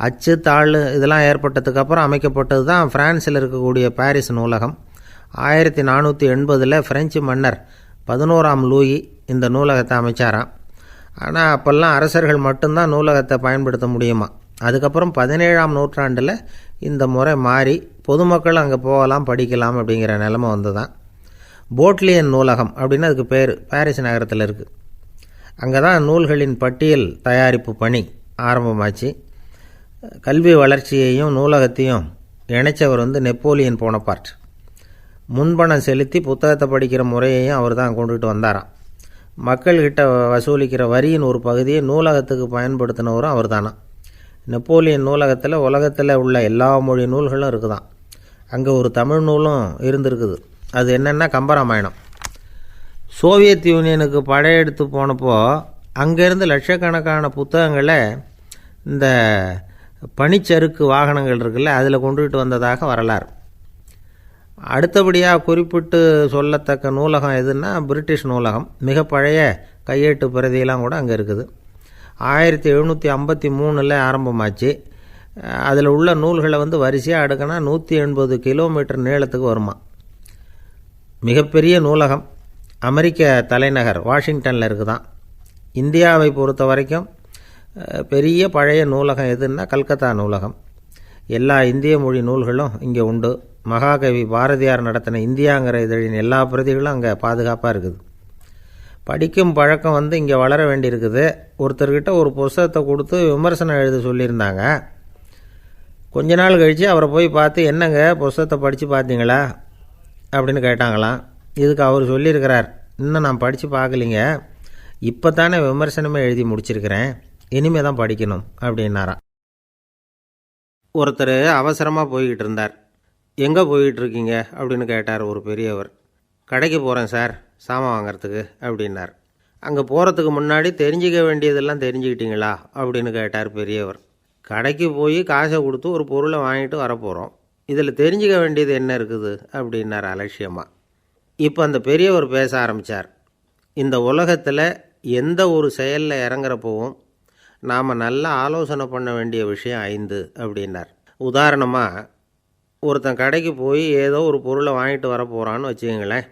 அச்சு தாள் இதெல்லாம் ஏற்பட்டதுக்கப்புறம் அமைக்கப்பட்டது தான் ஃப்ரான்ஸில் இருக்கக்கூடிய பாரிஸ் நூலகம். 1480 பிரெஞ்சு மன்னர் 11ஆம் லூயி இந்த நூலகத்தை அமைச்சாராம். ஆனால் அப்போல்லாம் அரசர்கள் மட்டும்தான் நூலகத்தை பயன்படுத்த முடியுமா. அதுக்கப்புறம் 17ஆம் நூற்றாண்டில் இந்த முறை மாறி பொதுமக்கள் அங்கே போகலாம், படிக்கலாம் அப்படிங்கிற நிலைமை தான். போட்லியன் நூலகம் அப்படின்னு அதுக்கு பேர், பாரிஸ் நகரத்தில் இருக்குது. அங்கே தான் நூல்களின் பட்டியல் தயாரிப்பு பணி ஆரம்பமாச்சு. கல்வி வளர்ச்சியையும் நூலகத்தையும் இணைச்சவர் நெப்போலியன் போனபார்ட். முன்பணம் செலுத்தி புத்தகத்தை படிக்கிற முறையையும் அவர் தான் கொண்டுட்டு வந்தாராம். மக்கள்கிட்ட வசூலிக்கிற வரியின் ஒரு பகுதியை நூலகத்துக்கு பயன்படுத்தினவரும் அவர் தானா. நெப்போலியன் நூலகத்தில் உலகத்தில் உள்ள எல்லா மொழி நூல்களும் இருக்குதான். அங்கே ஒரு தமிழ் நூலும் இருந்திருக்குது. அது என்னென்னா கம்பராமாயணம். சோவியத் யூனியனுக்கு படையெடுத்து போனப்போ அங்கேருந்து லட்சக்கணக்கான புத்தகங்களை இந்த பனிச்சறுக்கு வாகனங்கள் இருக்குல்ல, அதில் கொண்டுகிட்டு வந்ததாக வரலாறு. அடுத்தபடியாக குறிப்பிட்டு சொல்லத்தக்க நூலகம் எதுன்னா பிரிட்டிஷ் நூலகம். மிக பழைய கையெழுத்து பிரதியெல்லாம் கூட அங்கே இருக்குது. 1753 ஆரம்பமாச்சு. அதில் உள்ள நூல்களை வரிசையாக அடுக்கினா 180 கிலோமீட்டர் நீளத்துக்கு வருமா. மிகப்பெரிய நூலகம் அமெரிக்க தலைநகர் வாஷிங்டனில் இருக்குதான். இந்தியாவை பொறுத்த வரைக்கும் பெரிய பழைய நூலகம் எதுன்னா கல்கத்தா நூலகம். எல்லா இந்திய மொழி நூல்களும் இங்கே உண்டு. மகாகவி பாரதியார் நடத்தின இந்தியாங்கிற இதழின் எல்லா பிரதிகளும் அங்கே பாதுகாப்பாக இருக்குது. படிக்கும் பழக்கம் இங்கே வளர வேண்டியிருக்குது. ஒருத்தர்கிட்ட ஒரு புஸ்தகத்தை கொடுத்து விமர்சனம் எழுத சொல்லியிருந்தாங்க. கொஞ்ச நாள் கழித்து அவரை போய் பார்த்து, என்னங்க புஸ்தகத்தை படித்து பார்த்தீங்களா அப்படின்னு கேட்டாங்களாம். இதுக்கு அவர் சொல்லியிருக்கிறார், இன்னும் நான் படித்து பார்க்கலிங்க, இப்போ தானே விமர்சனமே எழுதி முடிச்சிருக்கிறேன், இனிமேல் தான் படிக்கணும் அப்படின்னாராம். ஒருத்தர் அவசரமாக போய்கிட்டு இருந்தார். எங்கே போய்கிட்டு இருக்கீங்க அப்படின்னு கேட்டார் ஒரு பெரியவர். கடைக்கு போகிறேன் சார், சாமான் வாங்கிறதுக்கு அப்படின்னார். அங்கே போகிறதுக்கு முன்னாடி தெரிஞ்சிக்க வேண்டியதெல்லாம் தெரிஞ்சுக்கிட்டீங்களா அப்படின்னு கேட்டார் பெரியவர். கடைக்கு போய் காசை கொடுத்து ஒரு பொருளை வாங்கிட்டு வரப்போகிறோம், இதில் தெரிஞ்சிக்க வேண்டியது என்ன இருக்குது அப்படின்னார் அலட்சியமாக. இப்போ அந்த பெரியவர் பேச ஆரம்பித்தார். இந்த உலகத்தில் எந்த ஒரு செயலில் இறங்குறப்போவும் நாம் நல்லா ஆலோசனை பண்ண வேண்டிய விஷயம் 5 அப்படின்னார். உதாரணமாக, ஒருத்தன் கடைக்கு போய் ஏதோ ஒரு பொருளை வாங்கிட்டு வர போகிறான்னு வச்சுக்கங்களேன்.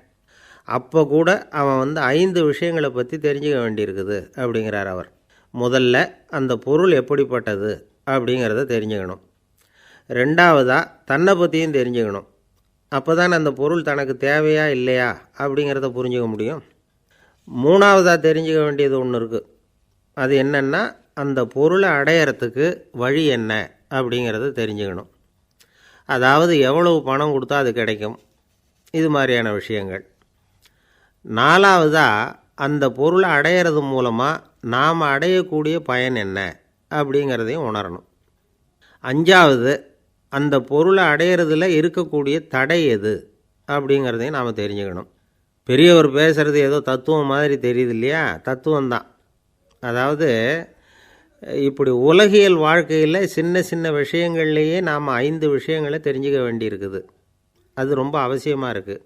அப்போ கூட அவன் 5 விஷயங்களை பற்றி தெரிஞ்சுக்க வேண்டியிருக்குது அப்படிங்கிறார் அவர். முதல்ல அந்த பொருள் எப்படிப்பட்டது அப்படிங்கிறத தெரிஞ்சுக்கணும். ரெண்டாவதாக தன்னை பற்றியும் தெரிஞ்சுக்கணும். அப்போ தான் அந்த பொருள் தனக்கு தேவையா இல்லையா அப்படிங்கிறத புரிஞ்சுக்க முடியும். மூணாவதாக தெரிஞ்சுக்க வேண்டியது ஒன்று இருக்குது. அது என்னென்னா, அந்த பொருளை அடையிறதுக்கு வழி என்ன அப்படிங்கிறத தெரிஞ்சுக்கணும். அதாவது எவ்வளவு பணம் கொடுத்தா அது கிடைக்கும், இது மாதிரியான விஷயங்கள். நாலாவதாக அந்த பொருளை அடையிறது மூலமாக நாம் அடையக்கூடிய பயன் என்ன அப்படிங்கிறதையும் உணரணும். 5வது, அந்த பொருளை அடையிறதுல இருக்கக்கூடிய தடை எது அப்படிங்கிறதையும் நாம் தெரிஞ்சுக்கணும். பெரியவர் பேசுகிறது ஏதோ தத்துவம் மாதிரி தெரியுது இல்லையா? தத்துவம்தான். அதாவது இப்படி உலகியல் வாழ்க்கையில் சின்ன சின்ன விஷயங்கள்லேயே நாம் 5 விஷயங்களை தெரிஞ்சுக்க வேண்டியிருக்குது. அது ரொம்ப அவசியமாக இருக்குது.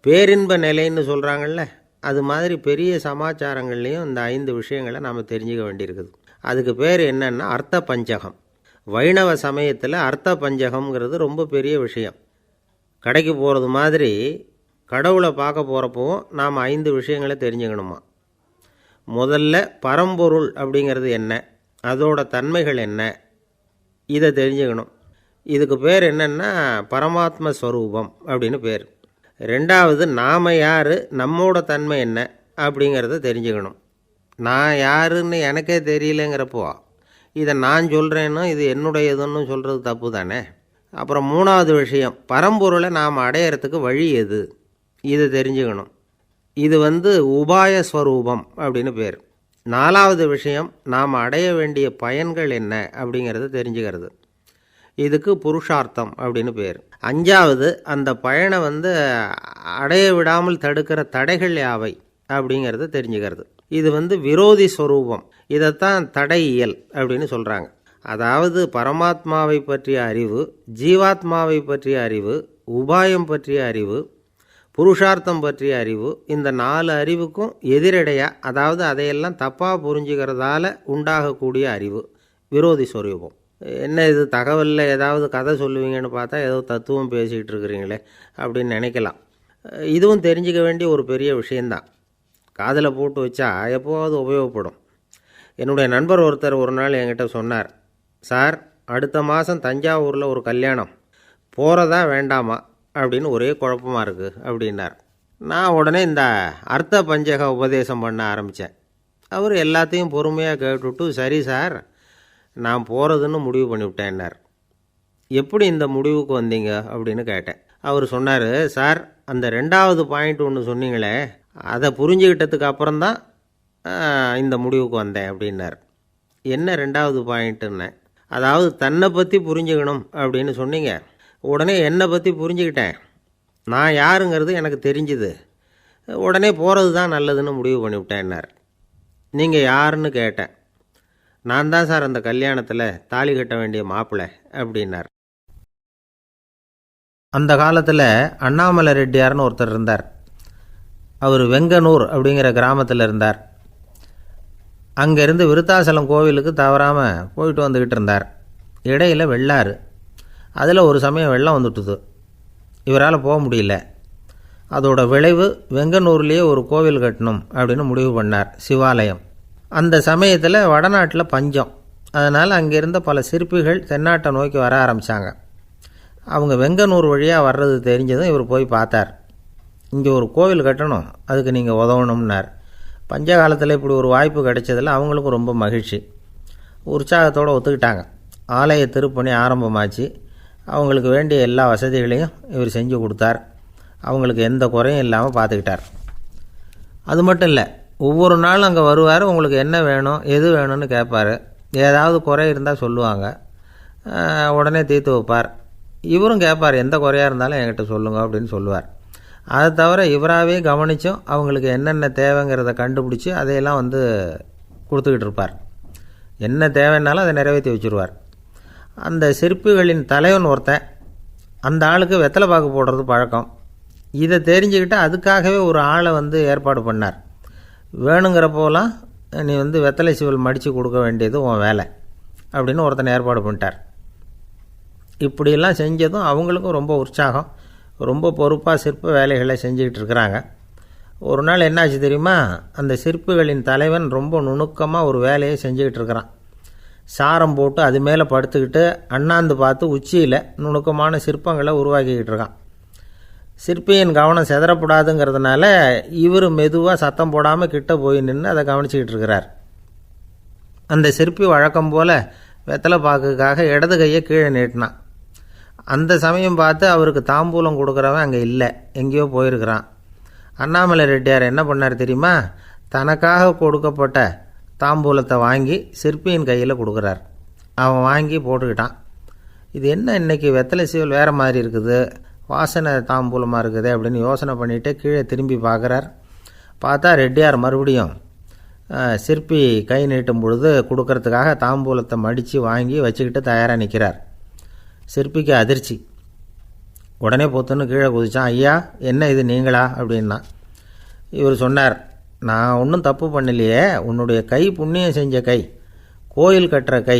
பேரின்ப நிலைன்னு சொல்கிறாங்கள்ல, அது மாதிரி பெரிய சமாச்சாரங்கள்லேயும் இந்த 5 விஷயங்களை நாம் தெரிஞ்சுக்க வேண்டியிருக்குது. அதுக்கு பேர் என்னன்னா அர்த்த பஞ்சகம். வைணவ சமயத்தில் அர்த்த பஞ்சகம்ங்கிறது ரொம்ப பெரிய விஷயம். கடைக்கு போகிறது மாதிரி கடவுளை பார்க்க போகிறப்பவும் நாம் 5 விஷயங்களை தெரிஞ்சுக்கணுமா. முதல்ல பரம்பொருள் அப்படிங்கிறது என்ன, அதோட தன்மைகள் என்ன, இதை தெரிஞ்சுக்கணும். இதுக்கு பேர் என்னென்னா பரமாத்ம ஸ்வரூபம் அப்படின்னு பேர். 2வது, நாம் யார், நம்மோட தன்மை என்ன அப்படிங்கிறத தெரிஞ்சுக்கணும். நான் யாருன்னு எனக்கே தெரியலங்கிறப்போ இதை நான் சொல்கிறேன்னு இது என்னுடையதுன்னு சொல்கிறது தப்பு தானே. அப்புறம் 3வது விஷயம், பரம்பொருளை நாம் அடையிறதுக்கு வழி எது, இதை தெரிஞ்சுக்கணும். இது உபாய ஸ்வரூபம் அப்படின்னு பேர். 4வது விஷயம், நாம் அடைய வேண்டிய பயன்கள் என்ன அப்படிங்கிறத தெரிஞ்சுக்கிறது. இதுக்கு புருஷார்த்தம் அப்படின்னு பேர். 5வது, அந்த பயனை அடைய விடாமல் தடுக்கிற தடைகள் யாவை அப்படிங்கிறத தெரிஞ்சுக்கிறது. இது விரோதி ஸ்வரூபம். இதைத்தான் தடையியல் அப்படின்னு சொல்கிறாங்க. அதாவது பரமாத்மாவை பற்றிய அறிவு, ஜீவாத்மாவை பற்றிய அறிவு, உபாயம் பற்றிய அறிவு, புருஷார்த்தம் பற்றிய அறிவு, இந்த 4 அறிவுக்கும் எதிரடையாக, அதாவது அதையெல்லாம் தப்பாக புரிஞ்சுக்கிறதால உண்டாகக்கூடிய அறிவு விரோதி ஸ்வரூபம். என்ன இது தகவலில் ஏதாவது கதை சொல்லுவீங்கன்னு பார்த்தா ஏதோ தத்துவம் பேசிகிட்டு இருக்கிறீங்களே அப்படின்னு நினைக்கலாம். இதுவும் தெரிஞ்சுக்க வேண்டிய ஒரு பெரிய விஷயந்தான். காதில் போட்டு வச்சா எப்போவாவது உபயோகப்படும். என்னுடைய நண்பர் ஒருத்தர் ஒரு நாள் என்கிட்ட சொன்னார், சார், அடுத்த மாதம் தஞ்சாவூரில் ஒரு கல்யாணம், போகிறதா வேண்டாமா அப்படின்னு ஒரே குழப்பமாக இருக்குது அப்படின்னார். நான் உடனே இந்த அர்த்த பஞ்சக உபதேசம் பண்ண ஆரம்பித்தேன். அவர் எல்லாத்தையும் பொறுமையாக கேட்டுவிட்டு, சரி சார், நான் போகிறதுன்னு முடிவு பண்ணிவிட்டேன்னார். எப்படி இந்த முடிவுக்கு வந்தீங்க அப்படின்னு கேட்டேன். அவர் சொன்னார், சார், அந்த 2வது பாயிண்ட் ஒன்று சொன்னீங்களே, அதை புரிஞ்சுக்கிட்டதுக்கு அப்புறம்தான் இந்த முடிவுக்கு வந்தேன் அப்படின்னார். என்ன 2வது பாயிண்ட்டுன்னு? அதாவது தன்னை பற்றி புரிஞ்சுக்கணும் அப்படின்னு சொன்னீங்க. உடனே என்னை பற்றி புரிஞ்சுக்கிட்டேன், நான் யாருங்கிறது எனக்கு தெரிஞ்சுது, உடனே போகிறது தான் நல்லதுன்னு முடிவு பண்ணிவிட்டேன்னார். நீங்கள் யாருன்னு கேட்டேன். நான் தான் சார் அந்த கல்யாணத்தில் தாலி கட்ட வேண்டிய மாப்பிள்ளை அப்படின்னார். அந்த காலத்தில் அண்ணாமலை ரெட்டியார்னு ஒருத்தர் இருந்தார். அவர் வெங்கனூர் அப்படிங்கிற கிராமத்தில் இருந்தார். அங்கேருந்து விருத்தாசலம் கோவிலுக்கு தவறாமல் போயிட்டு வந்துக்கிட்டு இருந்தார். இடையில் வெள்ளாறு, அதில் ஒரு சமயம் வெள்ளம் வந்துட்டுது. இவரால் போக முடியல. அதோட விளைவு வெங்கனூர்லேயே ஒரு கோவில் கட்டணும் அப்படின்னு முடிவு பண்ணார், சிவாலயம். அந்த சமயத்தில் வடநாட்டில் பஞ்சம். அதனால் அங்கே இருந்த பல சிற்பிகள் தென்னாட்டை நோக்கி வர ஆரம்பித்தாங்க. அவங்க வெங்கனூர் வழியாக வர்றது தெரிஞ்சதும் இவர் போய் பார்த்தார். இங்கே ஒரு கோவில் கட்டணும், அதுக்கு நீங்கள் உதவணும்னார். பஞ்ச காலத்தில் இப்படி ஒரு வாய்ப்பு கிடைச்சதில் அவங்களுக்கும் ரொம்ப மகிழ்ச்சி. உற்சாகத்தோடு ஒத்துக்கிட்டாங்க. ஆலய திருப்பணி ஆரம்பமாச்சு. அவங்களுக்கு வேண்டிய எல்லா வசதிகளையும் இவர் செஞ்சு கொடுத்தார். அவங்களுக்கு எந்த குறையும் இல்லாமல் பார்த்துக்கிட்டார். அது மட்டும் இல்லை, ஒவ்வொரு நாளும் அங்கே வருவார். உங்களுக்கு என்ன வேணும், எது வேணும்னு கேட்பார். ஏதாவது குறை இருந்தால் சொல்லுவாங்க, உடனே தீர்த்து வைப்பார். இவரும் கேட்பார், எந்த குறையாக இருந்தாலும் என்கிட்ட சொல்லுங்க அப்படின்னு சொல்லுவார். அதை தவிர இவராகவே கவனித்தும் அவங்களுக்கு என்னென்ன தேவைங்கிறத கண்டுபிடிச்சி அதையெல்லாம் கொடுத்துக்கிட்டு இருப்பார். என்ன தேவைன்னாலும் அதை நிறைவேற்றி வச்சுருவார். அந்த சிற்பிகளின் தலைவன் ஒருத்தன், அந்த ஆளுக்கு வெத்தலை பாக்கு போடுறது பழக்கம். இதை தெரிஞ்சுக்கிட்டு அதுக்காகவே ஒரு ஆளை ஏற்பாடு பண்ணார். வேணுங்கிறப்போலாம் நீ வெத்தலை சிவல் மடித்து கொடுக்க வேண்டியது உன் வேலை அப்படின்னு ஒருத்தனை ஏற்பாடு பண்ணிட்டார். இப்படியெல்லாம் செஞ்சதும் அவங்களுக்கும் ரொம்ப உற்சாகம். ரொம்ப பொறுப்பாக சிற்ப வேலைகளை செஞ்சுக்கிட்டு இருக்கிறாங்க. ஒரு நாள் என்னாச்சு தெரியுமா? அந்த சிற்பிகளின் தலைவன் ரொம்ப நுணுக்கமாக ஒரு வேலையை செஞ்சுக்கிட்டு இருக்கிறான். சாரம் போட்டு அது மேலே படுத்துக்கிட்டு அண்ணாந்து பார்த்து உச்சியில் நுணுக்கமான சிற்பங்களை உருவாக்கிக்கிட்டு இருக்கான். சிற்பியின் கவனம் செதறப்படாதுங்கிறதுனால இவர் மெதுவாக சத்தம் போடாமல் கிட்ட போய் நின்று அதை கவனிச்சிக்கிட்டு இருக்கிறார். அந்த சிற்பி வழக்கம் போல் வெத்தலை பாக்குக்காக இடது கையை கீழே நீட்டினான். அந்த சமயம் பார்த்து அவருக்கு தாம்பூலம் கொடுக்குறவன் அங்கே இல்லை, எங்கேயோ போயிருக்கிறான். அண்ணாமலை ரெட்டியார் என்ன பண்ணார் தெரியுமா? தனக்காக கொடுக்கப்பட்ட தாம்பூலத்தை வாங்கி சிற்பியின் கையில் கொடுக்குறார். அவன் வாங்கி போட்டுக்கிட்டான். இது என்ன இன்றைக்கி வெத்தலை சீவல் வேறு மாதிரி இருக்குது, வாசனை தாம்பூலமாக இருக்குது அப்படின்னு யோசனை பண்ணிவிட்டு கீழே திரும்பி பார்க்குறார். பார்த்தா ரெட்டியார் மறுபடியும் சிற்பி கை நீட்டும் பொழுது கொடுக்கறதுக்காக தாம்பூலத்தை மடித்து வாங்கி வச்சுக்கிட்டு தயாராக நிற்கிறார். சிற்பிக்கு அதிர்ச்சி. உடனே பொத்துன்னு கீழே குதிச்சான். ஐயா, என்ன இது நீங்களா அப்படின்னா. இவர் சொன்னார், நான் ஒன்றும் தப்பு பண்ணலையே, உன்னுடைய கை புண்ணியம் செஞ்ச கை, கோயில் கட்டுற கை,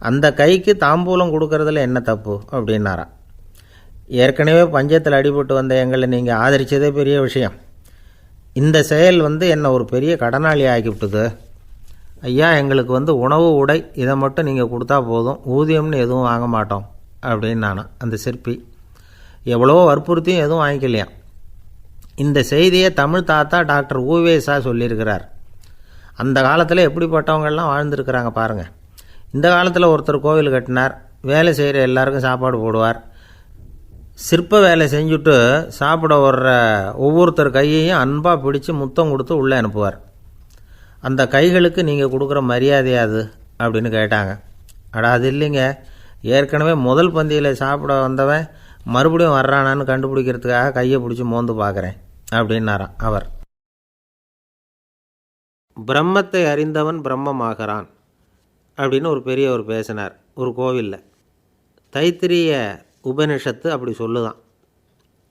அந்த கைக்கு தாம்பூலம் கொடுக்கறதுல என்ன தப்பு அப்படின்னாராம். ஏற்கனவே பஞ்சத்தில் அடிபட்டு வந்த எங்களை நீங்கள் ஆதரித்ததே பெரிய விஷயம். இந்த செயல் என்னை ஒரு பெரிய கடனாளி ஆக்கிவிட்டுது. ஐயா, எங்களுக்கு உணவு உடை இதை மட்டும் நீங்கள் கொடுத்தா போதும், ஊதியம்னு எதுவும் வாங்க மாட்டோம் அப்படின்னு நானும். அந்த சிற்பி எவ்வளோ வற்புறுத்தியும் எதுவும் வாங்கிக்கலையாம். இந்த செய்தியை தமிழ் தாத்தா டாக்டர் ஊவேசா சொல்லியிருக்கிறார். அந்த காலத்தில் எப்படிப்பட்டவங்கள்லாம் வாழ்ந்துருக்கிறாங்க பாருங்கள். இந்த காலத்தில் ஒருத்தர் கோவில் கட்டினார், வேலை செய்கிற எல்லாருக்கும் சாப்பாடு போடுவார். சிற்ப வேலை செஞ்சுட்டு சாப்பிட வர்ற ஒவ்வொருத்தர் கையையும் அன்பாக பிடிச்சி முத்தம் கொடுத்து உள்ளே அனுப்புவார். அந்த கைகளுக்கு நீங்கள் கொடுக்குற மரியாதையாது அப்படின்னு கேட்டாங்க. அடா, அது இல்லைங்க, ஏற்கனவே முதல் பந்தியில் சாப்பிட வந்தவன் மறுபடியும் வர்றானான்னு கண்டுபிடிக்கிறதுக்காக கையை பிடிச்சி மோந்து பார்க்குறேன் அப்படின்னாராம் அவர். பிரம்மத்தை அறிந்தவன் பிரம்மமாகிறான் அப்படின்னு ஒரு பெரியவர் பேசினார் ஒரு கோவிலில். தைத்திரிய உபனிஷத்து அப்படி சொல்லுதான்.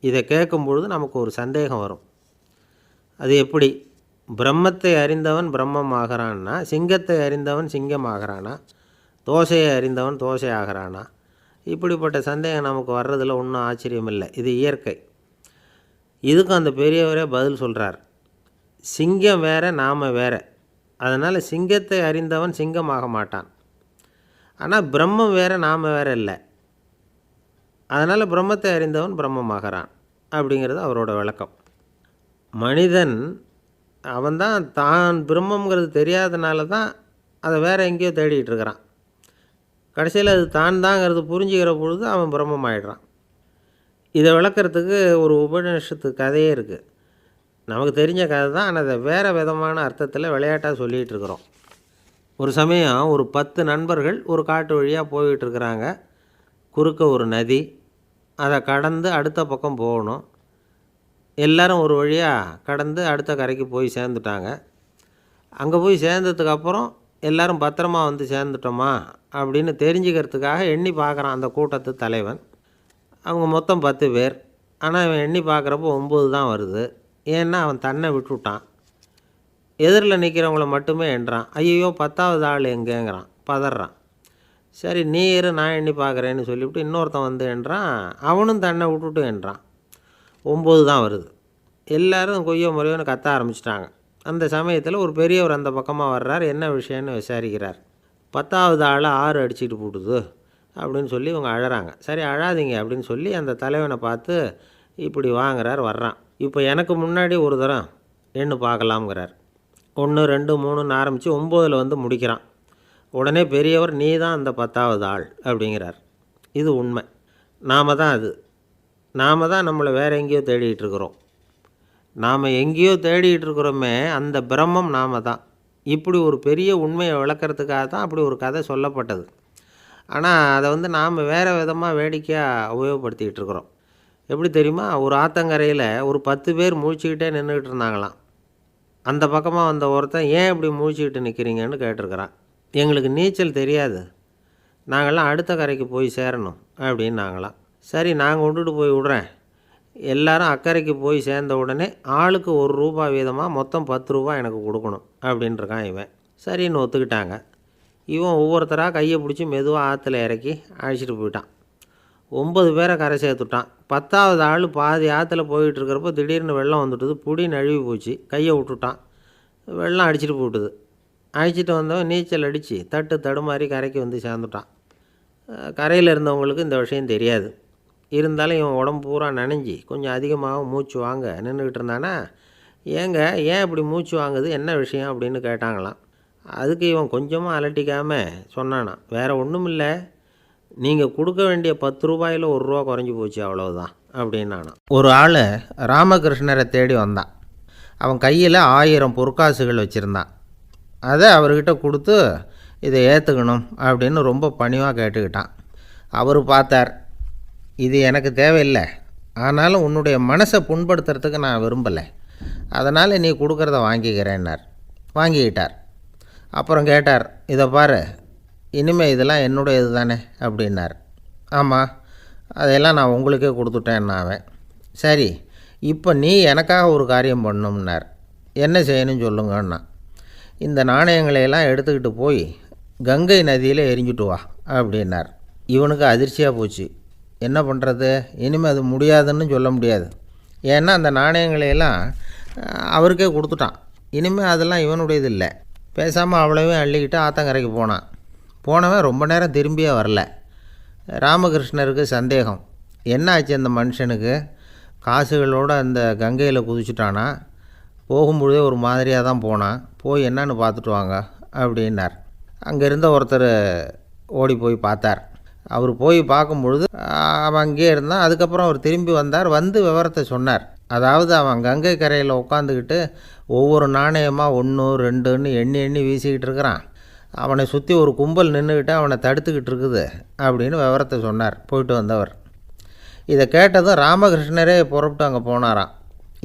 இதை கேட்கும் பொழுது நமக்கு ஒரு சந்தேகம் வரும். அது எப்படி? பிரம்மத்தை அறிந்தவன் பிரம்மம் ஆகிறான்னா, சிங்கத்தை அறிந்தவன் சிங்கம் ஆகிறானா, தோசையை அறிந்தவன் தோசை ஆகிறானா? இப்படிப்பட்ட சந்தேகம் நமக்கு வர்றதில் ஒன்றும் ஆச்சரியம் இல்லை. இது இயற்கை. இதுக்கும் அந்த பெரியவரே பதில் சொல்கிறார். சிங்கம் வேற, நாம் வேற. அதனால் சிங்கத்தை அறிந்தவன் சிங்கம் ஆக மாட்டான். ஆனால் பிரம்மம் வேற, நாம் வேற இல்லை. அதனால் பிரம்மத்தை அறிந்தவன் பிரம்மமாகிறான் அப்படிங்கிறது அவரோட விளக்கம். மனிதன் அவன்தான் தான் பிரம்மங்கிறது தெரியாதனால தான் அதை வேறு எங்கேயோ தேடிகிட்டு இருக்கிறான். கடைசியில் அது தான் தாங்கிறது புரிஞ்சுக்கிற பொழுது அவன் பிரம்மம் ஆகிடுறான். இதை விளக்கிறதுக்கு ஒரு உபநிஷத்து கதையே இருக்குது. நமக்கு தெரிஞ்ச கதை தான், ஆனால் அதை வேறு விதமான அர்த்தத்தில் விளையாட்டாக சொல்லிகிட்டு இருக்கிறோம். ஒரு சமயம் ஒரு 10 நண்பர்கள் ஒரு காட்டு வழியாக போய்கிட்டு இருக்கிறாங்க. குறுக்க ஒரு நதி, அதை கடந்து அடுத்த பக்கம் போகணும். எல்லோரும் ஒரு வழியாக கடந்து அடுத்த கரைக்கு போய் சேர்ந்துட்டாங்க. அங்கே போய் சேர்ந்ததுக்கப்புறம் எல்லோரும் பத்திரமா சேர்ந்துட்டோமா அப்படின்னு தெரிஞ்சுக்கிறதுக்காக எண்ணி பார்க்குறான் அந்த கூட்டத்து தலைவன். அவங்க மொத்தம் 10 பேர். ஆனால் அவன் எண்ணி பார்க்குறப்போ 9 தான் வருது. ஏன்னா அவன் தன்னை விட்டுவிட்டான். எதிரில் நிற்கிறவங்கள மட்டுமே எண்ணுறான். ஐயோ, 10வது ஆள் எங்கேங்கிறான், பதறான். சரி, நீ இரு, நான் எண்ணி பார்க்குறேன்னு சொல்லிவிட்டு இன்னொருத்தன் எண்ணுறான். அவனும் தன்னை விட்டுட்டு எண்ணுறான். 9 தான் வருது. எல்லோரும் கொய்யோ முறையோன்னு கத்த ஆரம்பிச்சிட்டாங்க. அந்த சமயத்தில் ஒரு பெரியவர் அந்த பக்கமாக வர்றார். என்ன விஷயம்னு விசாரிக்கிறார். 10வது ஆள் 6 அடிச்சுட்டு போட்டுது அப்படின்னு சொல்லி இவங்க அழறாங்க. சரி, அழாதீங்க அப்படின்னு சொல்லி அந்த தலைவனை பார்த்து இப்படி வாங்குறார். வர்றான். இப்போ எனக்கு முன்னாடி ஒரு தரம் எண்ணு பார்க்கலாம்ங்கிறார். 1 2 3ன்னு ஆரம்பித்து 9ல் முடிக்கிறான். உடனே பெரியவர், நீ தான் அந்த 10வது ஆள் அப்படிங்கிறார். இது உண்மை. நாம் தான் அது. நாம் தான் நம்மளை வேறு எங்கேயோ தேடிகிட்டு இருக்கிறோம். நாம் எங்கேயோ தேடிகிட்டு இருக்கிறோமே, அந்த பிரம்மம் நாம் தான். இப்படி ஒரு பெரிய உண்மையை விளக்கிறதுக்காக தான் அப்படி ஒரு கதை சொல்லப்பட்டது. ஆனால் அதை நாம் வேறு விதமாக வேடிக்கையாக உபயோகப்படுத்திக்கிட்டு இருக்கிறோம். எப்படி தெரியுமா? ஒரு ஆத்தங்கரையில் ஒரு 10 பேர் முழிச்சுக்கிட்டே நின்றுக்கிட்டு இருந்தாங்களாம். அந்த பக்கமாக வந்த ஒருத்தன், ஏன் இப்படி முழிச்சுக்கிட்டு நிற்கிறீங்கன்னு கேட்டிருக்கிறான். எங்களுக்கு நீச்சல் தெரியாது, நாங்கள்லாம் அடுத்த கரைக்கு போய் சேரணும் அப்படின்னு நாங்களாம். சரி, நாங்கள் விட்டுட்டு போய் விட்றேன். எல்லாரும் அக்கறைக்கு போய் சேர்ந்த உடனே ஆளுக்கு ₹1 வீதமாக மொத்தம் ₹10 எனக்கு கொடுக்கணும் அப்படின்ட்டுருக்கான் இவன். சரின்னு ஒத்துக்கிட்டாங்க. இவன் ஒவ்வொருத்தராக கையை பிடிச்சி மெதுவாக ஆற்றுல இறக்கி அழைச்சிட்டு போயிட்டான். 9 பேரை கரை சேர்த்துட்டான். 10வது ஆள் பாதி ஆற்றுல போயிட்டுருக்கிறப்போ திடீர்னு வெள்ளம் வந்துட்டுது. புடி நழுவி போச்சு. கையை விட்டுட்டான். வெள்ளம் அடிச்சிட்டு போட்டுது. அழைச்சிட்டு வந்தவன் நீச்சல் அடித்து தடுமாறி கரைக்கு சேர்ந்துட்டான். கரையில் இருந்தவங்களுக்கு இந்த விஷயம் தெரியாது. இருந்தாலும் இவன் உடம்பு பூரா நனைஞ்சி கொஞ்சம் அதிகமாக மூச்சு வாங்க நின்றுக்கிட்டு இருந்தானா, ஏன் இப்படி மூச்சு வாங்குது, என்ன விஷயம் அப்படின்னு கேட்டாங்களாம். அதுக்கு இவன் கொஞ்சமாக அலட்டிக்காமல் சொன்னானா, வேறு ஒன்றும் இல்லை, நீங்கள் கொடுக்க வேண்டிய ₹10ல் ₹1 குறைஞ்சி போச்சு, அவ்வளவுதான் அப்படின்னானா. ஒரு ஆள் ராமகிருஷ்ணரை தேடி வந்தான். அவன் கையில் 1000 பொற்காசுகள் வச்சுருந்தான். அதை அவர்கிட்ட கொடுத்து இதை ஏற்றுக்கணும் அப்படின்னு ரொம்ப பணிவாக கேட்டுக்கிட்டான். அவர் பார்த்தார், இது எனக்கு தேவையில்லை, ஆனாலும் உன்னுடைய மனசை புண்படுத்துறதுக்கு நான் விரும்பலை, அதனால் நீ கொடுக்குறத வாங்கிக்கிறேன்னார். வாங்கிக்கிட்டார். அப்புறம் கேட்டார், இதை பாரு, இனிமேல் இதெல்லாம் என்னுடைய இது தானே அப்படின்னார். ஆமாம், அதையெல்லாம் நான் உங்களுக்கே கொடுத்துட்டேன் அவன். சரி, இப்போ நீ எனக்காக ஒரு காரியம் பண்ணணும்னார். என்ன செய்யணும்னு சொல்லுங்கன்னா, இந்த நாணயங்களையெல்லாம் எடுத்துக்கிட்டு போய் கங்கை நதியில் எரிஞ்சுட்டு வா அப்படின்னார். இவனுக்கு அதிர்ச்சியாக போச்சு. என்ன பண்ணுறது, இனிமேல் அது முடியாதுன்னு சொல்ல முடியாது. ஏன்னா அந்த நாணயங்களையெல்லாம் அவருக்கே கொடுத்துட்டான். இனிமேல் அதெல்லாம் இவனுடையது இல்லை. பேசாமல் அவ்வளோவே அள்ளிக்கிட்டு ஆத்தங்கரைக்கு போனான். போனவன் ரொம்ப நேரம் திரும்பியே வரல. ராமகிருஷ்ணருக்கு சந்தேகம், என்ன ஆச்சு அந்த மனுஷனுக்கு, காசுகளோடு அந்த கங்கையில் குதிச்சுட்டானா, போகும்பொழுதே ஒரு மாதிரியாக தான் போனான், போய் என்னன்னு பார்த்துட்டு வாங்க அப்படின்னார். அங்கே இருந்த ஒருத்தர் ஓடி போய் பார்த்தார். அவர் போய் பார்க்கும்பொழுது அவன் அங்கேயே இருந்தான். அதுக்கப்புறம் அவர் திரும்பி வந்தார். வந்து விவரத்தை சொன்னார். அதாவது அவன் கங்கை கரையில் உட்காந்துக்கிட்டு ஒவ்வொரு நாணயமாக 1 2ன்னு எண்ணி எண்ணி வீசிக்கிட்டு இருக்கிறான். அவனை சுற்றி ஒரு கும்பல் நின்றுக்கிட்டு அவனை தடுத்துக்கிட்டு இருக்குது அப்படின்னு விவரத்தை சொன்னார் போயிட்டு வந்தவர். இதை கேட்டதும் ராமகிருஷ்ணரே புறப்பட்டு அங்கே போனாராம்.